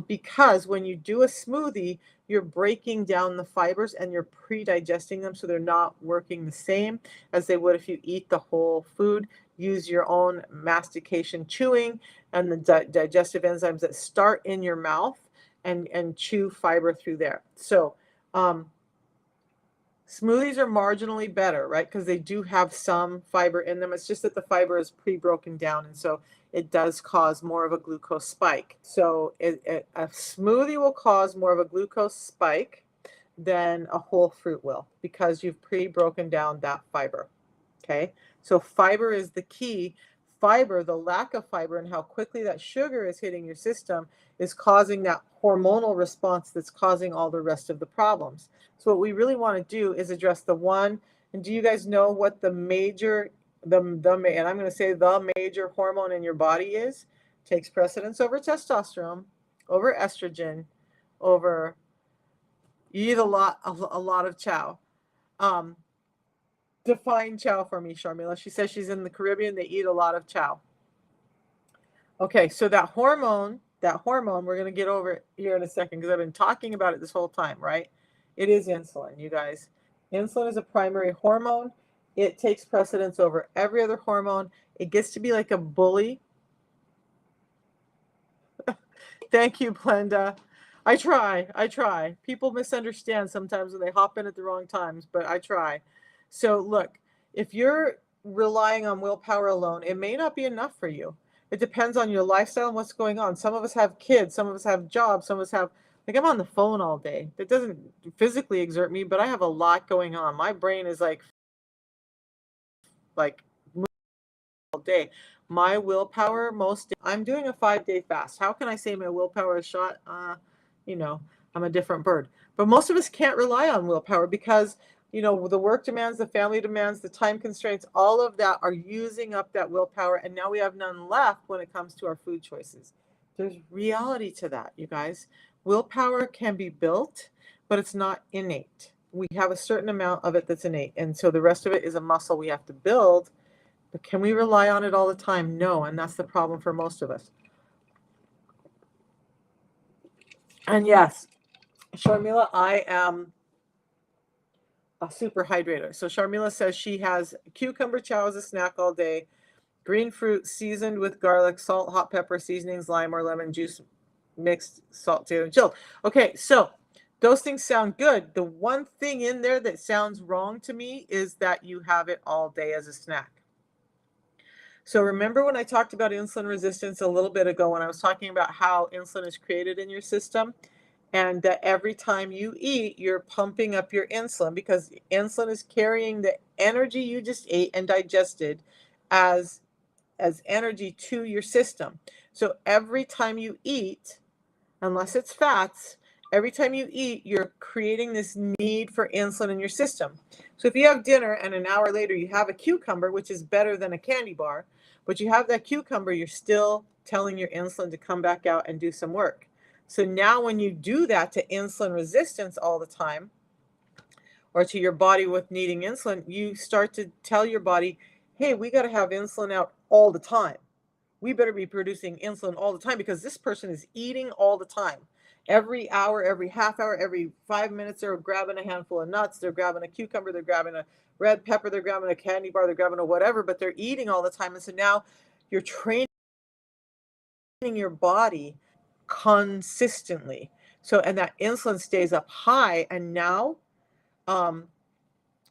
because when you do a smoothie, you're breaking down the fibers and you're pre-digesting them, so they're not working the same as they would if you eat the whole food. Use your own mastication, chewing, and the digestive enzymes that start in your mouth and chew fiber through there. So Um, Smoothies are marginally better, right? Because they do have some fiber in them. It's just that the fiber is pre-broken down, and so it does cause more of a glucose spike. So a smoothie will cause more of a glucose spike than a whole fruit will because you've pre-broken down that fiber. Okay, so fiber is the key. Fiber, the lack of fiber, and how quickly that sugar is hitting your system is causing that hormonal response that's causing all the rest of the problems. So what we really want to do is address the one. And do you guys know what the major, and I'm going to say the major hormone in your body is? Takes precedence over testosterone, over estrogen, over you eat a lot of chow. Um, Define chow for me, Sharmila. She says she's in the Caribbean. They eat a lot of chow. Okay, so that hormone, we're going to get over it here in a second because I've been talking about it this whole time, right? It is insulin, you guys. Insulin is a primary hormone. It takes precedence over every other hormone. It gets to be like a bully. Thank you, Blenda. I try. People misunderstand sometimes when they hop in at the wrong times, but I try. So look, if you're relying on willpower alone, it may not be enough for you. It depends on your lifestyle and what's going on. Some of us have kids, some of us have jobs, some of us have, like, I'm on the phone all day. That doesn't physically exert me, but I have a lot going on. My brain is like all day. My willpower most I'm doing a 5-day fast. How can I say my willpower is shot? You know, I'm a different bird. But most of us can't rely on willpower because, the work demands, the family demands, the time constraints, all of that are using up that willpower, and now we have none left when it comes to our food choices. There's reality to that, you guys. Willpower can be built, but it's not innate. We have a certain amount of it that's innate, and so the rest of it is a muscle we have to build. But can we rely on it all the time? No, and that's the problem for most of us. And yes, Sharmila, I am a super hydrator. So Sharmila says she has cucumber chow as a snack all day, green fruit seasoned with garlic, salt, hot pepper, seasonings, lime or lemon juice, mixed salt, and chilled. Okay, so those things sound good. The one thing in there that sounds wrong to me is that you have it all day as a snack. So remember when I talked about insulin resistance a little bit ago when I was talking about how insulin is created in your system and that every time you eat, you're pumping up your insulin because insulin is carrying the energy you just ate and digested as energy to your system. So every time you eat, unless it's fats, every time you eat, you're creating this need for insulin in your system. So if you have dinner and an hour later you have a cucumber, which is better than a candy bar, but you have that cucumber, you're still telling your insulin to come back out and do some work. So now when you do that to insulin resistance all the time, or to your body with needing insulin, you start to tell your body, hey, we got to have insulin out all the time. We better be producing insulin all the time because this person is eating all the time. Every hour, every half hour, every 5 minutes, they're grabbing a handful of nuts, they're grabbing a cucumber, they're grabbing a red pepper, they're grabbing a candy bar, they're grabbing a whatever, but they're eating all the time. And so now you're training your body consistently. So, and that insulin stays up high. And now, um,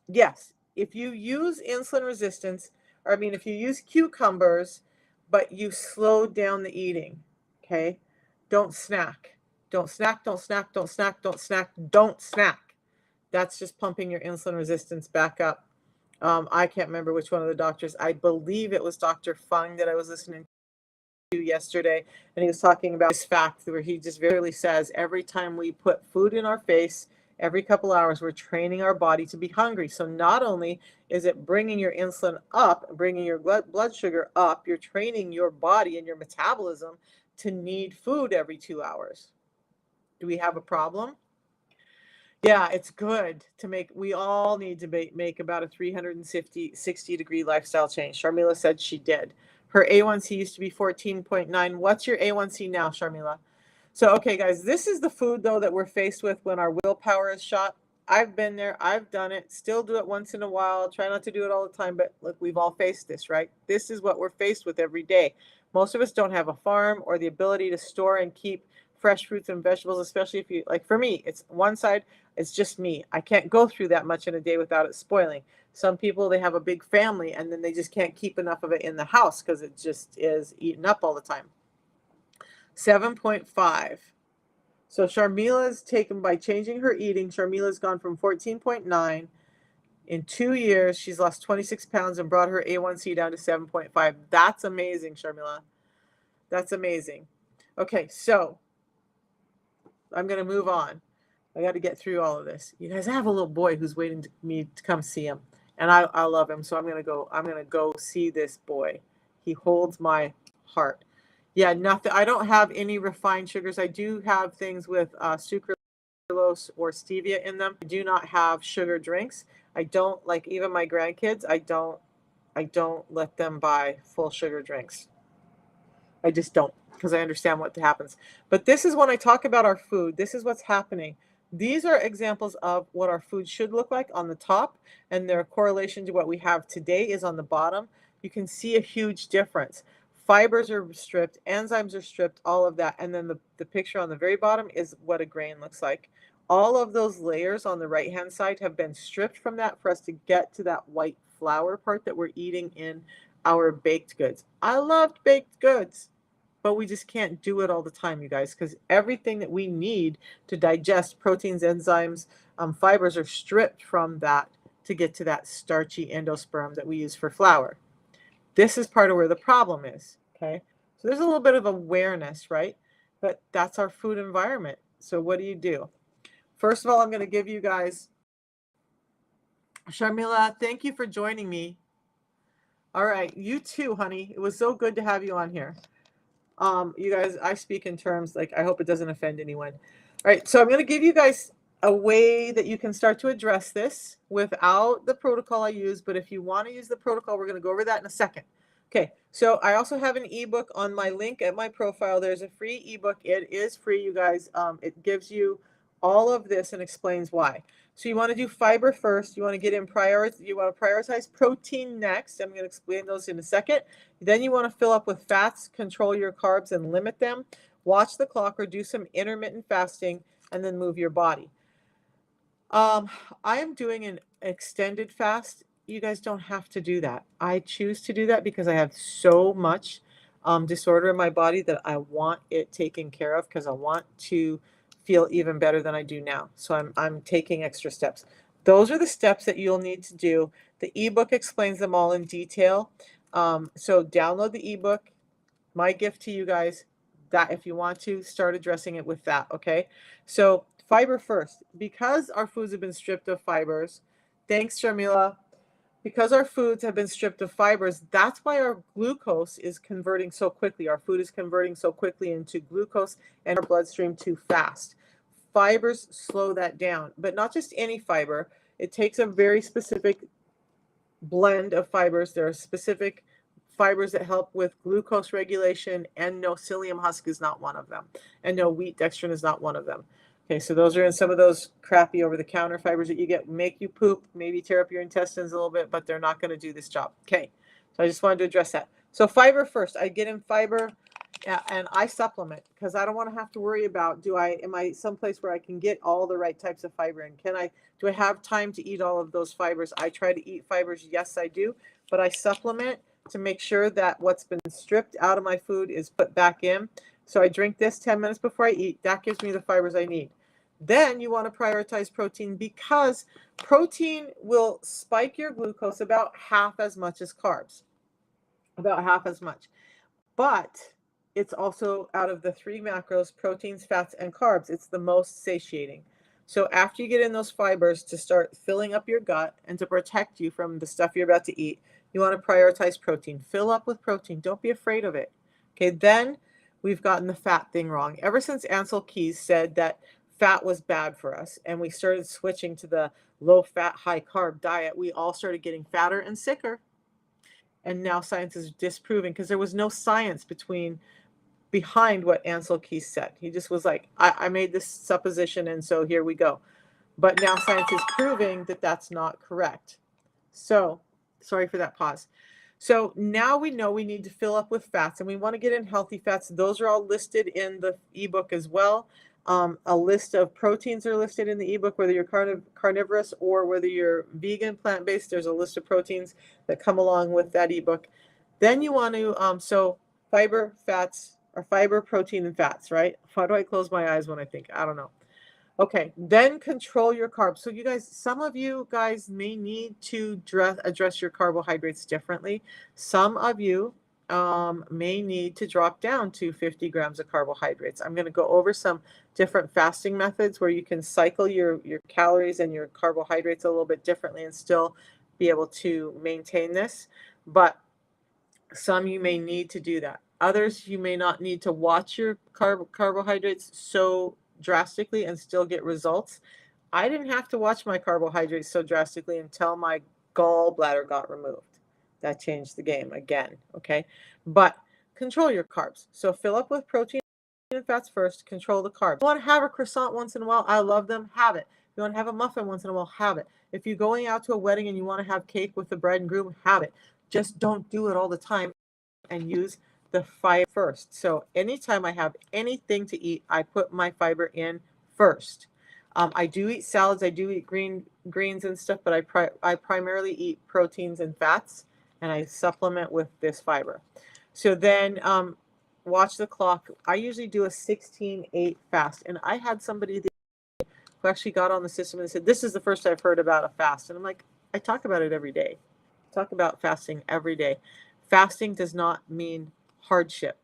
yes, if you use insulin resistance, or I mean, if you use cucumbers, but you slow down the eating, okay? Don't snack. Don't snack, don't snack, don't snack, don't snack, don't snack. That's just pumping your insulin resistance back up. I can't remember which one of the doctors. I believe it was Dr. Fung that I was listening to yesterday, and he was talking about this fact where he just very says every time we put food in our face, every couple hours, we're training our body to be hungry. So not only is it bringing your insulin up, bringing your blood sugar up, you're training your body and your metabolism to need food every 2 hours. Do we have a problem? Yeah, it's good to make. We all need to make about a 360-degree lifestyle change. Sharmila said she did. Her A1C used to be 14.9. What's your A1C now, Sharmila? So, okay, guys, this is the food, though, that we're faced with when our willpower is shot. I've been there. I've done it. Still do it once in a while. Try not to do it all the time. But look, we've all faced this, right? This is what we're faced with every day. Most of us don't have a farm or the ability to store and keep fresh fruits and vegetables, especially if you, like for me, it's one side, it's just me. I can't go through that much in a day without it spoiling. Some people, they have a big family and then they just can't keep enough of it in the house because it just is eaten up all the time. 7.5. So Sharmila's taken, by changing her eating, Sharmila's gone from 14.9. In 2 years, she's lost 26 pounds and brought her A1C down to 7.5. That's amazing, Sharmila. That's amazing. Okay, so I'm going to move on. I got to get through all of this. You guys, I have a little boy who's waiting to me to come see him, and I love him. So I'm going to go see this boy. He holds my heart. Yeah, nothing. I don't have any refined sugars. I do have things with sucralose or stevia in them. I do not have sugar drinks. I don't, like, even my grandkids, I don't let them buy full sugar drinks. I just don't, because I understand what happens. But this is when I talk about our food. This is what's happening. These are examples of what our food should look like on the top, and their correlation to what we have today is on the bottom. You can see a huge difference. Fibers are stripped, enzymes are stripped, all of that. And then the picture on the very bottom is what a grain looks like. All of those layers on the right-hand side have been stripped from that for us to get to that white flour part that we're eating in our baked goods. I loved baked goods, but we just can't do it all the time, you guys, because everything that we need to digest proteins, enzymes, fibers are stripped from that to get to that starchy endosperm that we use for flour. This is part of where the problem is, okay? So there's a little bit of awareness, right? But that's our food environment. So what do? First of all, I'm going to give you guys, Sharmila, thank you for joining me. All right, you too, honey. It was so good to have you on here. You guys, I speak in terms, like, I hope it doesn't offend anyone. All right, so I'm going to give you guys a way that you can start to address this without the protocol I use, but if you want to use the protocol, we're going to go over that in a second. Okay, so I also have an ebook on my link at my profile. There's a free ebook. It is free, you guys. It gives you all of this and explains why. So you want to do fiber first. You want to get in you want to prioritize protein next. I'm going to explain those in a second. Then you want to fill up with fats, control your carbs and limit them. Watch the clock or do some intermittent fasting, and then move your body. I am doing an extended fast. You guys don't have to do that. I choose to do that because I have so much disorder in my body that I want it taken care of, because I want to feel even better than I do now. So I'm taking extra steps. Those are the steps that you'll need to do. The ebook explains them all in detail. So download the ebook. My gift to you guys, that if you want to, start addressing it with that, okay? So fiber first. Because our foods have been stripped of fibers, thanks, Sharmila. Because our foods have been stripped of fibers, that's why our glucose is converting so quickly. Our food is converting so quickly into glucose and our bloodstream too fast. Fibers slow that down, but not just any fiber. It takes a very specific blend of fibers. There are specific fibers that help with glucose regulation, and no, psyllium husk is not one of them. And no, wheat dextrin is not one of them. Okay, so those are in some of those crappy over-the-counter fibers that you get, make you poop, maybe tear up your intestines a little bit, but they're not going to do this job. Okay, so I just wanted to address that. So fiber first. I get in fiber, and I supplement because I don't want to have to worry about, am I someplace where I can get all the right types of fiber, and do I have time to eat all of those fibers? I try to eat fibers, yes I do, but I supplement to make sure that what's been stripped out of my food is put back in. So I drink this 10 minutes before I eat. That gives me the fibers I need. Then you want to prioritize protein, because protein will spike your glucose about half as much as carbs. About half as much. But it's also, out of the three macros, proteins, fats, and carbs, it's the most satiating. So after you get in those fibers to start filling up your gut and to protect you from the stuff you're about to eat, you want to prioritize protein. Fill up with protein. Don't be afraid of it. Okay, then we've gotten the fat thing wrong. Ever since Ansel Keys said that fat was bad for us and we started switching to the low-fat, high-carb diet, we all started getting fatter and sicker. And now science is disproving, because there was no science behind what Ansel Keys said. He just was like, I made this supposition, and so here we go. But now science is proving that that's not correct. So, sorry for that pause. So now we know we need to fill up with fats, and we want to get in healthy fats. Those are all listed in the ebook as well. A list of proteins are listed in the ebook, whether you're carnivorous or whether you're vegan, plant-based. There's a list of proteins that come along with that ebook. Then you want to, so fiber, fats, or fiber, protein, and fats, right? Why do I close my eyes when I think? I don't know. Okay, then control your carbs. So you guys, some of you guys may need to address your carbohydrates differently. Some of you may need to drop down to 50 grams of carbohydrates. I'm going to go over some different fasting methods where you can cycle your calories and your carbohydrates a little bit differently and still be able to maintain this. But some you may need to do that. Others you may not need to watch your carbohydrates so drastically and still get results. I didn't have to watch my carbohydrates so drastically until my gallbladder got removed. That changed the game again, okay? But control your carbs. So fill up with protein and fats first, control the carbs. If you want to have a croissant once in a while, I love them, have it. If you want to have a muffin once in a while, have it. If you're going out to a wedding and you want to have cake with the bride and groom, have it. Just don't do it all the time and use the fiber first. So anytime I have anything to eat, I put my fiber in first. I do eat salads, I do eat greens and stuff, but I primarily eat proteins and fats, and I supplement with this fiber. So then watch the clock. I usually do a 16-8 fast, and I had somebody who actually got on the system and said, this is the first I've heard about a fast. And I'm like, I talk about it every day. I talk about fasting every day. Fasting does not mean hardship,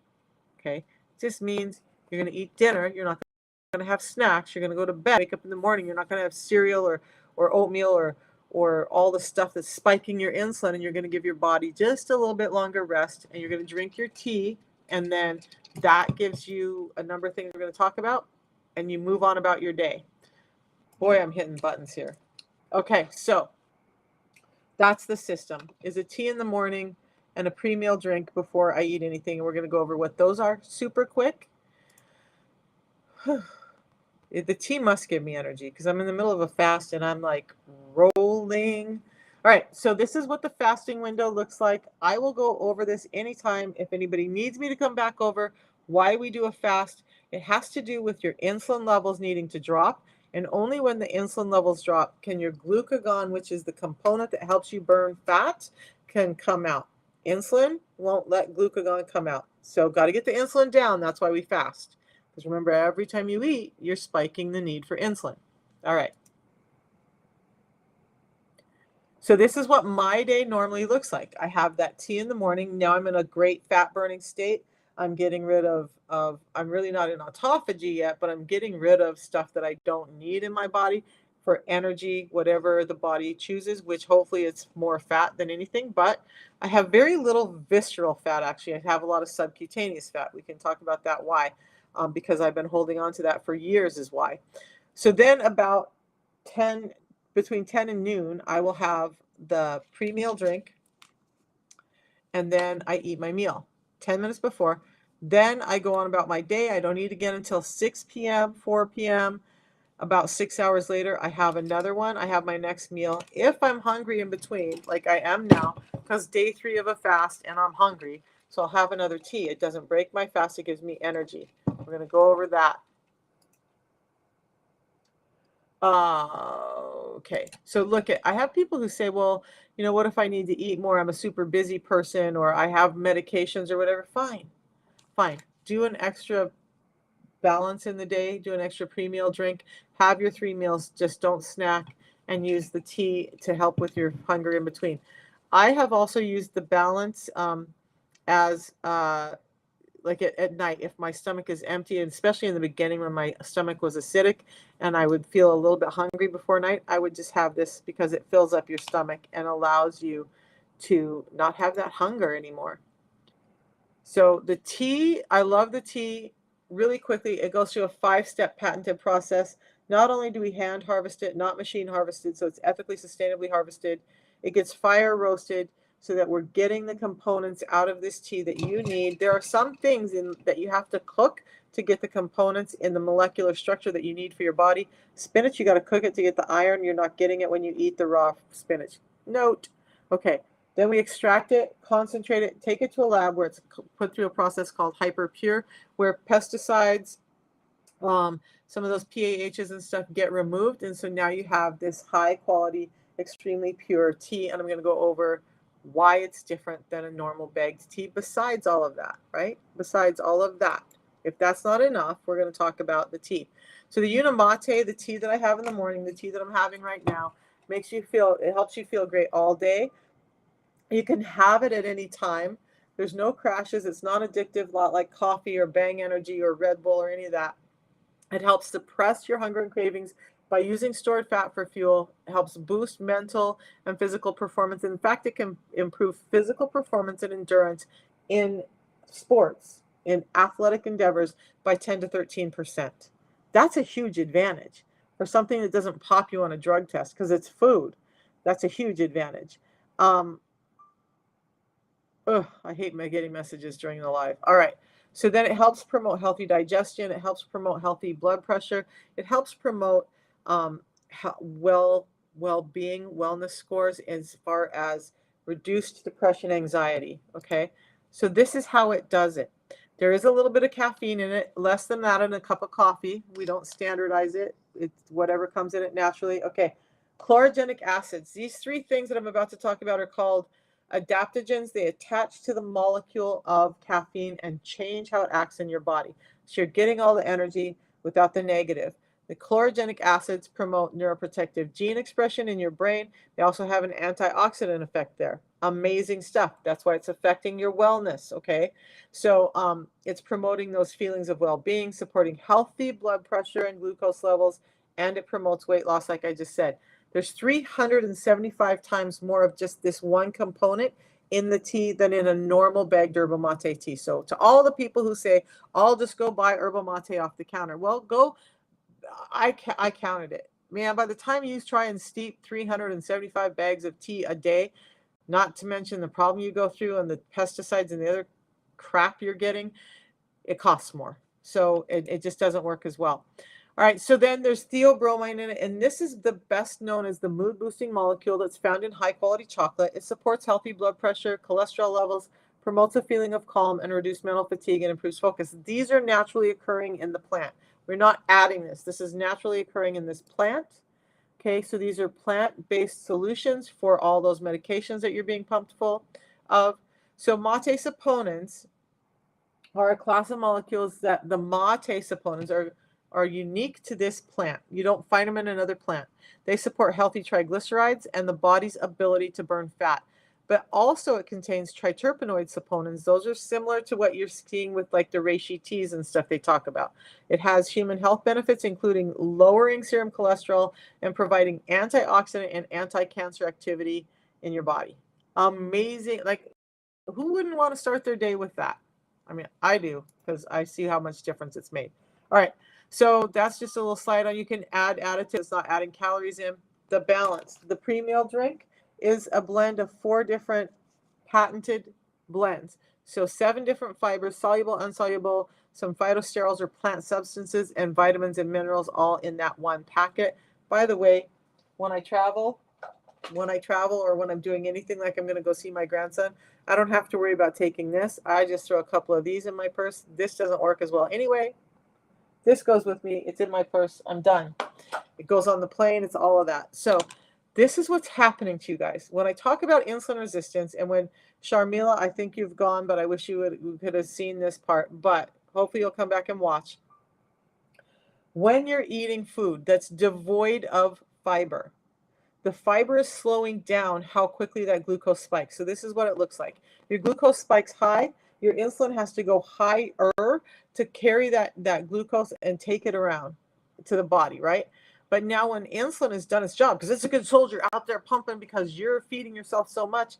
okay? It just means you're going to eat dinner. You're not going to have snacks. You're going to go to bed, wake up in the morning. You're not going to have cereal or oatmeal or all the stuff that's spiking your insulin, and you're going to give your body just a little bit longer rest, and you're going to drink your tea, and then that gives you a number of things we're going to talk about, and you move on about your day. Boy, I'm hitting buttons here. Okay, so that's the system. Is a tea in the morning and a pre-meal drink before I eat anything. And we're going to go over what those are super quick. The tea must give me energy because I'm in the middle of a fast and I'm like rolling. All right, so this is what the fasting window looks like. I will go over this anytime if anybody needs me to come back over why we do a fast. It has to do with your insulin levels needing to drop, and only when the insulin levels drop can your glucagon, which is the component that helps you burn fat, can come out. Insulin won't let glucagon come out. So got to get the insulin down. That's why we fast. Because remember, every time you eat, you're spiking the need for insulin. All right. So this is what my day normally looks like. I have that tea in the morning. Now I'm in a great fat burning state. I'm getting rid of I'm really not in autophagy yet, but I'm getting rid of stuff that I don't need in my body for energy, whatever the body chooses, which hopefully it's more fat than anything. But I have very little visceral fat, actually. I have a lot of subcutaneous fat. We can talk about that why, because I've been holding on to that for years is why. So then about 10, between 10 and noon, I will have the pre-meal drink, and then I eat my meal 10 minutes before. Then I go on about my day. I don't eat again until 6 p.m., 4 p.m. About 6 hours later, I have another one. I have my next meal. If I'm hungry in between, like I am now, because day 3 of a fast and I'm hungry, so I'll have another tea. It doesn't break my fast. It gives me energy. We're going to go over that. Okay, so look at, I have people who say, well, you know, what if I need to eat more? I'm a super busy person, or I have medications or whatever. Fine, fine. Do an extra balance in the day, do an extra pre-meal drink, have your 3 meals, just don't snack, and use the tea to help with your hunger in between. I have also used the balance as like at night, if my stomach is empty, and especially in the beginning when my stomach was acidic and I would feel a little bit hungry before night, I would just have this because it fills up your stomach and allows you to not have that hunger anymore. So the tea, I love the tea. Really quickly, it goes through a 5-step patented process. Not only do we hand harvest it, not machine harvested, so it's ethically, sustainably harvested. It gets fire roasted so that we're getting the components out of this tea that you need. There are some things that you have to cook to get the components in the molecular structure that you need for your body. Spinach, you got to cook it to get the iron. You're not getting it when you eat the raw spinach. Note. Okay. Then we extract it, concentrate it, take it to a lab where it's put through a process called hyperpure, where pesticides, some of those PAHs and stuff get removed. And so now you have this high quality, extremely pure tea. And I'm going to go over why it's different than a normal bagged tea besides all of that, right? Besides all of that. If that's not enough, we're going to talk about the tea. So the Unamate, the tea that I have in the morning, the tea that I'm having right now, it helps you feel great all day. You can have it at any time. There's no crashes. It's not addictive, not like coffee or Bang Energy or Red Bull or any of that. It helps suppress your hunger and cravings by using stored fat for fuel. It helps boost mental and physical performance. In fact, it can improve physical performance and endurance in sports, in athletic endeavors by 10 to 13%. That's a huge advantage for something that doesn't pop you on a drug test because it's food. That's a huge advantage. Um, Ugh, I hate getting messages during the live. All right. So then it helps promote healthy digestion. It helps promote healthy blood pressure. It helps promote um, well-being, wellness scores as far as reduced depression, anxiety. Okay. So this is how it does it. There is a little bit of caffeine in it, less than that in a cup of coffee. We don't standardize it. It's whatever comes in it naturally. Okay. Chlorogenic acids. These three things that I'm about to talk about are called adaptogens. They attach to the molecule of caffeine and change how it acts in your body. So you're getting all the energy without the negative. The chlorogenic acids promote neuroprotective gene expression in your brain. They also have an antioxidant effect there. Amazing stuff. That's why it's affecting your wellness, okay? So it's promoting those feelings of well-being, supporting healthy blood pressure and glucose levels, and it promotes weight loss, like I just said. There's 375 times more of just this one component in the tea than in a normal bagged yerba mate tea. So to all the people who say, I'll just go buy yerba mate off the counter. Well, go, I counted it. Man, by the time you try and steep 375 bags of tea a day, not to mention the problem you go through and the pesticides and the other crap you're getting, it costs more. So it just doesn't work as well. All right, so then there's theobromine in it, and this is the best known as the mood boosting molecule that's found in high quality chocolate. It supports healthy blood pressure, cholesterol levels, promotes a feeling of calm, and reduces mental fatigue and improves focus. These are naturally occurring in the plant. We're not adding this. This is naturally occurring in this plant. Okay, so these are plant-based solutions for all those medications that you're being pumped full of. So mate saponins are a class of molecules that the mate saponins are unique to this plant. You don't find them in another plant. They support healthy triglycerides and the body's ability to burn fat. But also it contains triterpenoid saponins. Those are similar to what you're seeing with like the reishi teas and stuff they talk about. It has human health benefits, including lowering serum cholesterol and providing antioxidant and anti-cancer activity in your body. Amazing. Like, who wouldn't want to start their day with that? I mean, I do because I see how much difference it's made. All right. So that's just a little slide on. You can add additives, not adding calories in. The balance. The pre-meal drink is a blend of 4 different patented blends. So 7 different fibers, soluble, insoluble, some phytosterols or plant substances, and vitamins and minerals all in that one packet. By the way, when I travel or when I'm doing anything like I'm going to go see my grandson, I don't have to worry about taking this. I just throw a couple of these in my purse. This doesn't work as well anyway. This goes with me. It's in my purse. I'm done. It goes on the plane. It's all of that. So this is what's happening to you guys. When I talk about insulin resistance, and when Sharmila, I think you've gone, but I wish you could have seen this part, but hopefully you'll come back and watch. When you're eating food that's devoid of fiber, the fiber is slowing down how quickly that glucose spikes. So this is what it looks like. Your glucose spikes high, your insulin has to go higher to carry that glucose and take it around to the body, right? But now when insulin has done its job, because it's a good soldier out there pumping because you're feeding yourself so much,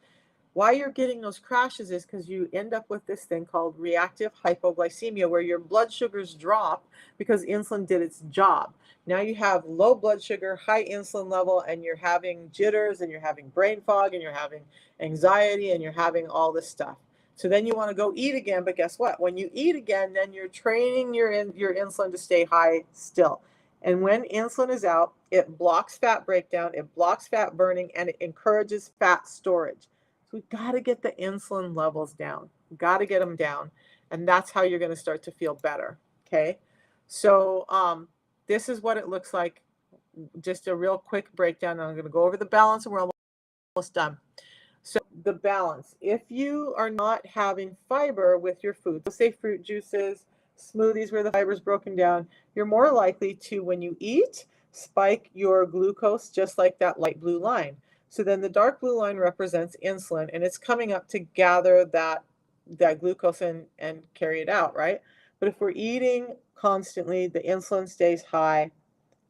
why you're getting those crashes is because you end up with this thing called reactive hypoglycemia, where your blood sugars drop because insulin did its job. Now you have low blood sugar, high insulin level, and you're having jitters, and you're having brain fog, and you're having anxiety, and you're having all this stuff. So then you want to go eat again, but guess what? When you eat again, then you're training your insulin to stay high still. And when insulin is out, it blocks fat breakdown, it blocks fat burning, and it encourages fat storage. So we got to get the insulin levels down. We got to get them down. And that's how you're going to start to feel better. Okay. So this is what it looks like. Just a real quick breakdown. I'm going to go over the balance and we're almost done. So the balance, if you are not having fiber with your food, so say fruit juices, smoothies where the fiber is broken down, you're more likely to, when you eat, spike your glucose just like that light blue line. So then the dark blue line represents insulin and it's coming up to gather that glucose and carry it out, right? But if we're eating constantly, the insulin stays high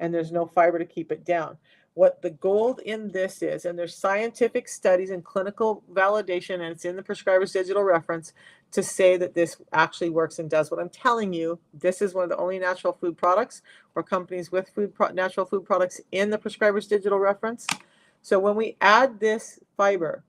and there's no fiber to keep it down. What the gold in this is, and there's scientific studies and clinical validation, and it's in the prescriber's digital reference to say that this actually works and does what I'm telling you. This is one of the only natural food products or companies with natural food products in the prescriber's digital reference. So when we add this fiber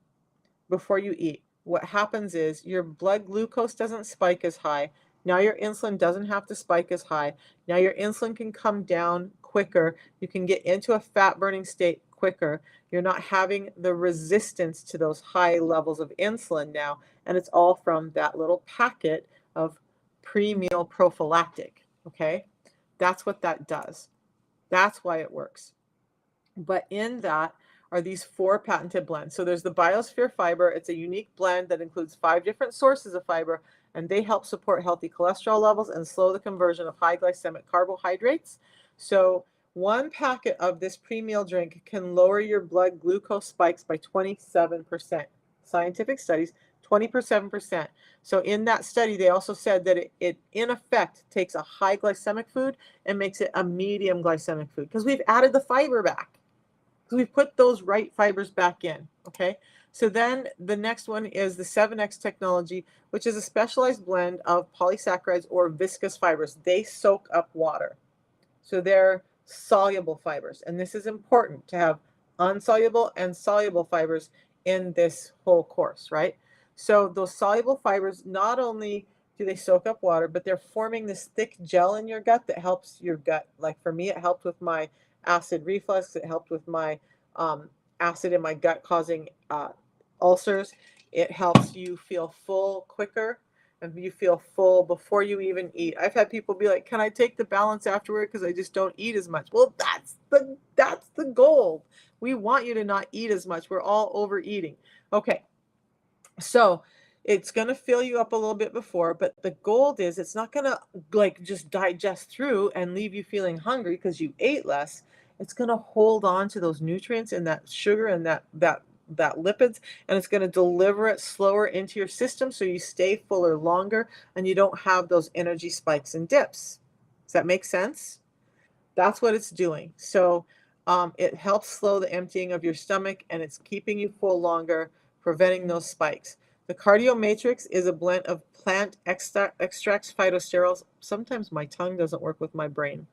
before you eat, what happens is your blood glucose doesn't spike as high. Now your insulin doesn't have to spike as high. Now your insulin can come down quicker. You can get into a fat burning state quicker. You're not having the resistance to those high levels of insulin now. And it's all from that little packet of pre-meal prophylactic. Okay? That's what that does. That's why it works. But in that are these 4 patented blends. So there's the Biosphere Fiber. It's a unique blend that includes 5 different sources of fiber, and they help support healthy cholesterol levels and slow the conversion of high glycemic carbohydrates. So 1 packet of this pre-meal drink can lower your blood glucose spikes by 27%. Scientific studies, 27%. So in that study, they also said that it in effect takes a high glycemic food and makes it a medium glycemic food because we've added the fiber back. So we've put those right fibers back in, okay? So then the next one is the 7X technology, which is a specialized blend of polysaccharides or viscous fibers. They soak up water. So they're soluble fibers. And this is important to have unsoluble and soluble fibers in this whole course, right? So those soluble fibers, not only do they soak up water, but they're forming this thick gel in your gut that helps your gut. Like for me, it helped with my acid reflux. It helped with my acid in my gut causing ulcers. It helps you feel full quicker and you feel full before you even eat. I've had people be like, "Can I take the balance afterward because I just don't eat as much?" Well, that's the goal. We want you to not eat as much. We're all overeating. Okay. So it's going to fill you up a little bit before, but the goal is it's not going to like just digest through and leave you feeling hungry because you ate less. It's going to hold on to those nutrients and that sugar and that lipids, and it's going to deliver it slower into your system so you stay fuller longer and you don't have those energy spikes and dips. Does that make sense? That's what it's doing. So it helps slow the emptying of your stomach and it's keeping you full longer, preventing those spikes. The Cardio Matrix is a blend of plant extracts, phytosterols. Sometimes my tongue doesn't work with my brain.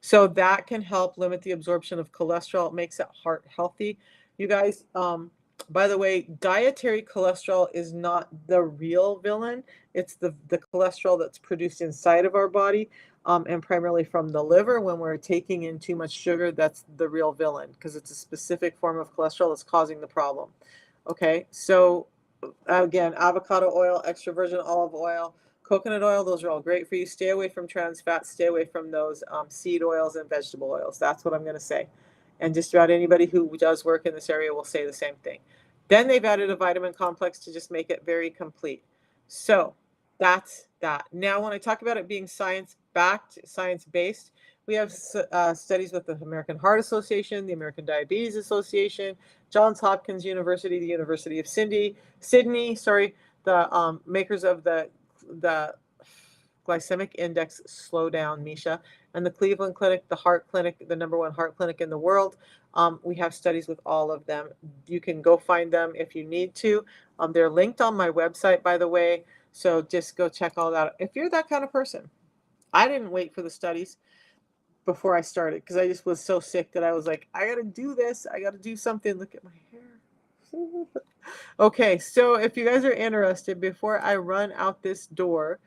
So that can help limit the absorption of cholesterol. It makes it heart healthy. You guys, by the way, dietary cholesterol is not the real villain. It's the cholesterol that's produced inside of our body and primarily from the liver. When we're taking in too much sugar, that's the real villain because it's a specific form of cholesterol that's causing the problem. Okay, so again, avocado oil, extra virgin olive oil, coconut oil, those are all great for you. Stay away from trans fats, stay away from those seed oils and vegetable oils. That's what I'm going to say. And just about anybody who does work in this area will say the same thing. Then they've added a vitamin complex to just make it very complete. So that's that. Now, when I talk about it being science-backed, science-based, we have studies with the American Heart Association, the American Diabetes Association, Johns Hopkins University, the University of Sydney, the makers of the glycemic index slow down, Misha, and the Cleveland Clinic, the heart clinic, the #1 heart clinic in the world. We have studies with all of them. You can go find them if you need to. They're linked on my website, by the way, so just go check all that out. If you're that kind of person, I didn't wait for the studies before I started because I just was so sick that I was like, I got to do this. I got to do something. Look at my hair. Okay, so if you guys are interested, before I run out this door,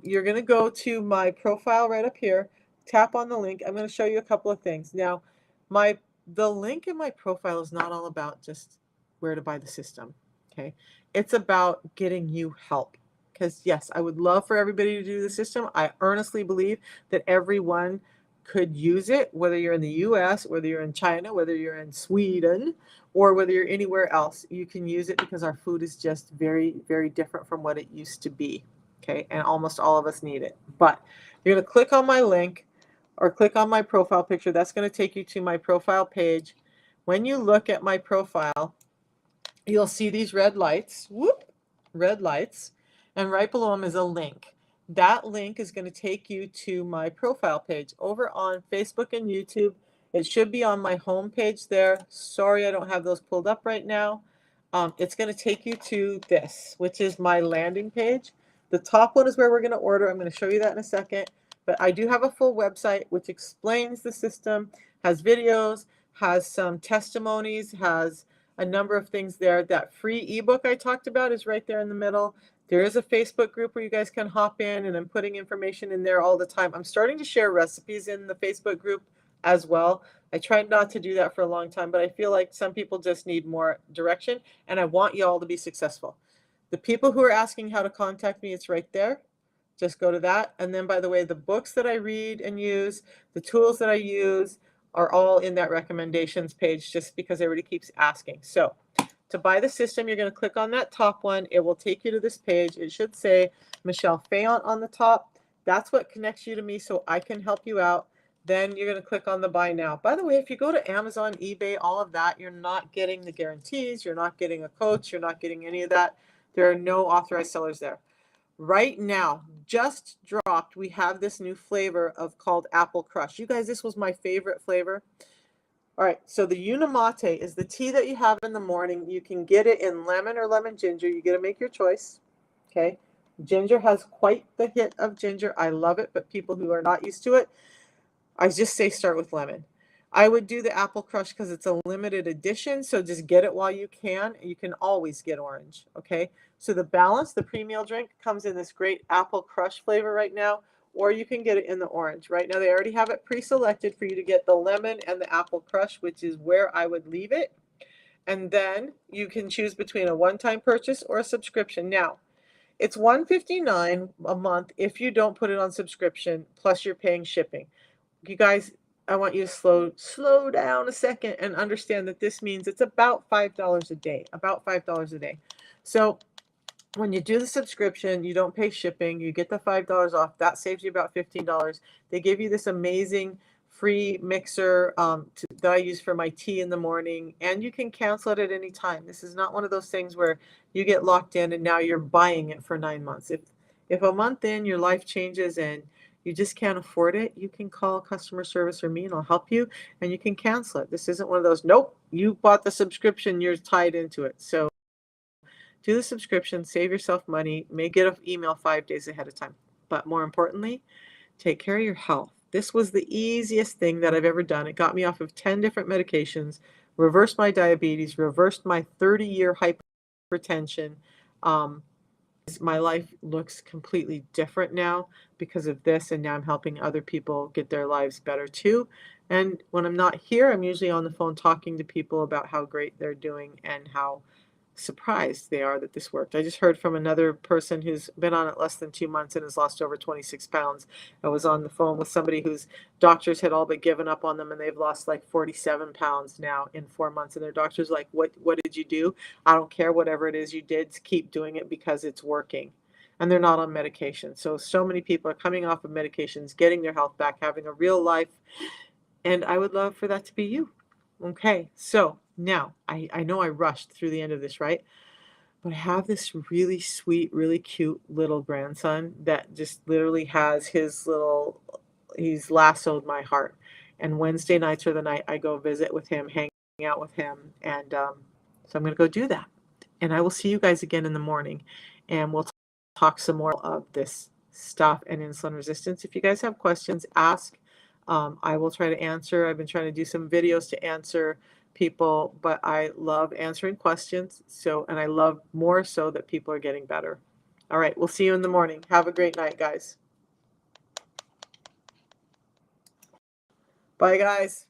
you're going to go to my profile right up here, tap on the link. I'm going to show you a couple of things. Now, the link in my profile is not all about just where to buy the system. Okay. It's about getting you help. Because, yes, I would love for everybody to do the system. I earnestly believe that everyone could use it, whether you're in the US, whether you're in China, whether you're in Sweden, or whether you're anywhere else. You can use it because our food is just very, very different from what it used to be. Okay. And almost all of us need it. But you're going to click on my link or click on my profile picture. That's going to take you to my profile page. When you look at my profile, you'll see these red lights, whoop, red lights, and right below them is a link. That link is going to take you to my profile page over on Facebook and YouTube. It should be on my home page there. Sorry, I don't have those pulled up right now. It's going to take you to this, which is my landing page. The top one is where we're going to order. I'm going to show you that in a second. But I do have a full website which explains the system, has videos, has some testimonies, has a number of things there. That free ebook I talked about is right there in the middle. There is a Facebook group where you guys can hop in, and I'm putting information in there all the time. I'm starting to share recipes in the Facebook group as well. I tried not to do that for a long time, but I feel like some people just need more direction, and I want you all to be successful. The people who are asking how to contact me, it's right there. Just go to that. And then, by the way, the books that I read and use, the tools that I use, are all in that recommendations page just because everybody keeps asking. So to buy the system, you're going to click on that top one. It will take you to this page. It should say Michelle Fayant on the top. That's what connects you to me so I can help you out. Then you're going to click on the buy now. By the way, if you go to Amazon, eBay, all of that, you're not getting the guarantees. You're not getting a coach. You're not getting any of that. There are no authorized sellers there. Right now, just dropped, we have this new flavor of called Apple Crush. You guys, this was my favorite flavor. All right, so the Unamate is the tea that you have in the morning. You can get it in lemon or lemon ginger. You got to make your choice. Okay. Ginger has quite the hit of ginger. I love it, but people who are not used to it, I just say start with lemon. I would do the Apple Crush because it's a limited edition, so just get it while you can. You can always get orange, okay? So the balance, the pre-meal drink, comes in this great Apple Crush flavor right now, or you can get it in the orange. Right now they already have it pre-selected for you to get the lemon and the Apple Crush, which is where I would leave it. And then you can choose between a one-time purchase or a subscription. Now, it's $159 a month if you don't put it on subscription, plus you're paying shipping. You guys, I want you to slow down a second and understand that this means it's about $5 a day, about $5 a day. So when you do the subscription, you don't pay shipping, you get the $5 off. That saves you about $15. They give you this amazing free mixer that I use for my tea in the morning, and you can cancel it at any time. This is not one of those things where you get locked in and now you're buying it for 9 months. If a month in your life changes and you just can't afford it, you can call customer service or me and I'll help you, and you can cancel it. This isn't one of those, nope, you bought the subscription, you're tied into it. So do the subscription, save yourself money, may get an email 5 days ahead of time. But more importantly, take care of your health. This was the easiest thing that I've ever done. It got me off of 10 different medications, reversed my diabetes, reversed my 30-year hypertension. My life looks completely different now because of this, and now I'm helping other people get their lives better too. And when I'm not here, I'm usually on the phone talking to people about how great they're doing and how surprised they are that this worked. I just heard from another person who's been on it less than 2 months and has lost over 26 pounds. I was on the phone with somebody whose doctors had all but given up on them, and they've lost like 47 pounds now in 4 months. And their doctor's like, what did you do? I don't care, whatever it is you did, keep doing it because it's working. And they're not on medication. So many people are coming off of medications, getting their health back, having a real life. And I would love for that to be you. Okay, so now I know I rushed through the end of this, right? But I have this really sweet, really cute little grandson that just literally has he's lassoed my heart. And Wednesday nights are the night I go visit with him, hang out with him. And so I'm going to go do that. And I will see you guys again in the morning. And we'll talk some more of this stuff and insulin resistance. If you guys have questions, ask. I will try to answer. I've been trying to do some videos to answer people, but I love answering questions. And I love more so that people are getting better. All right, we'll see you in the morning. Have a great night, guys. Bye, guys.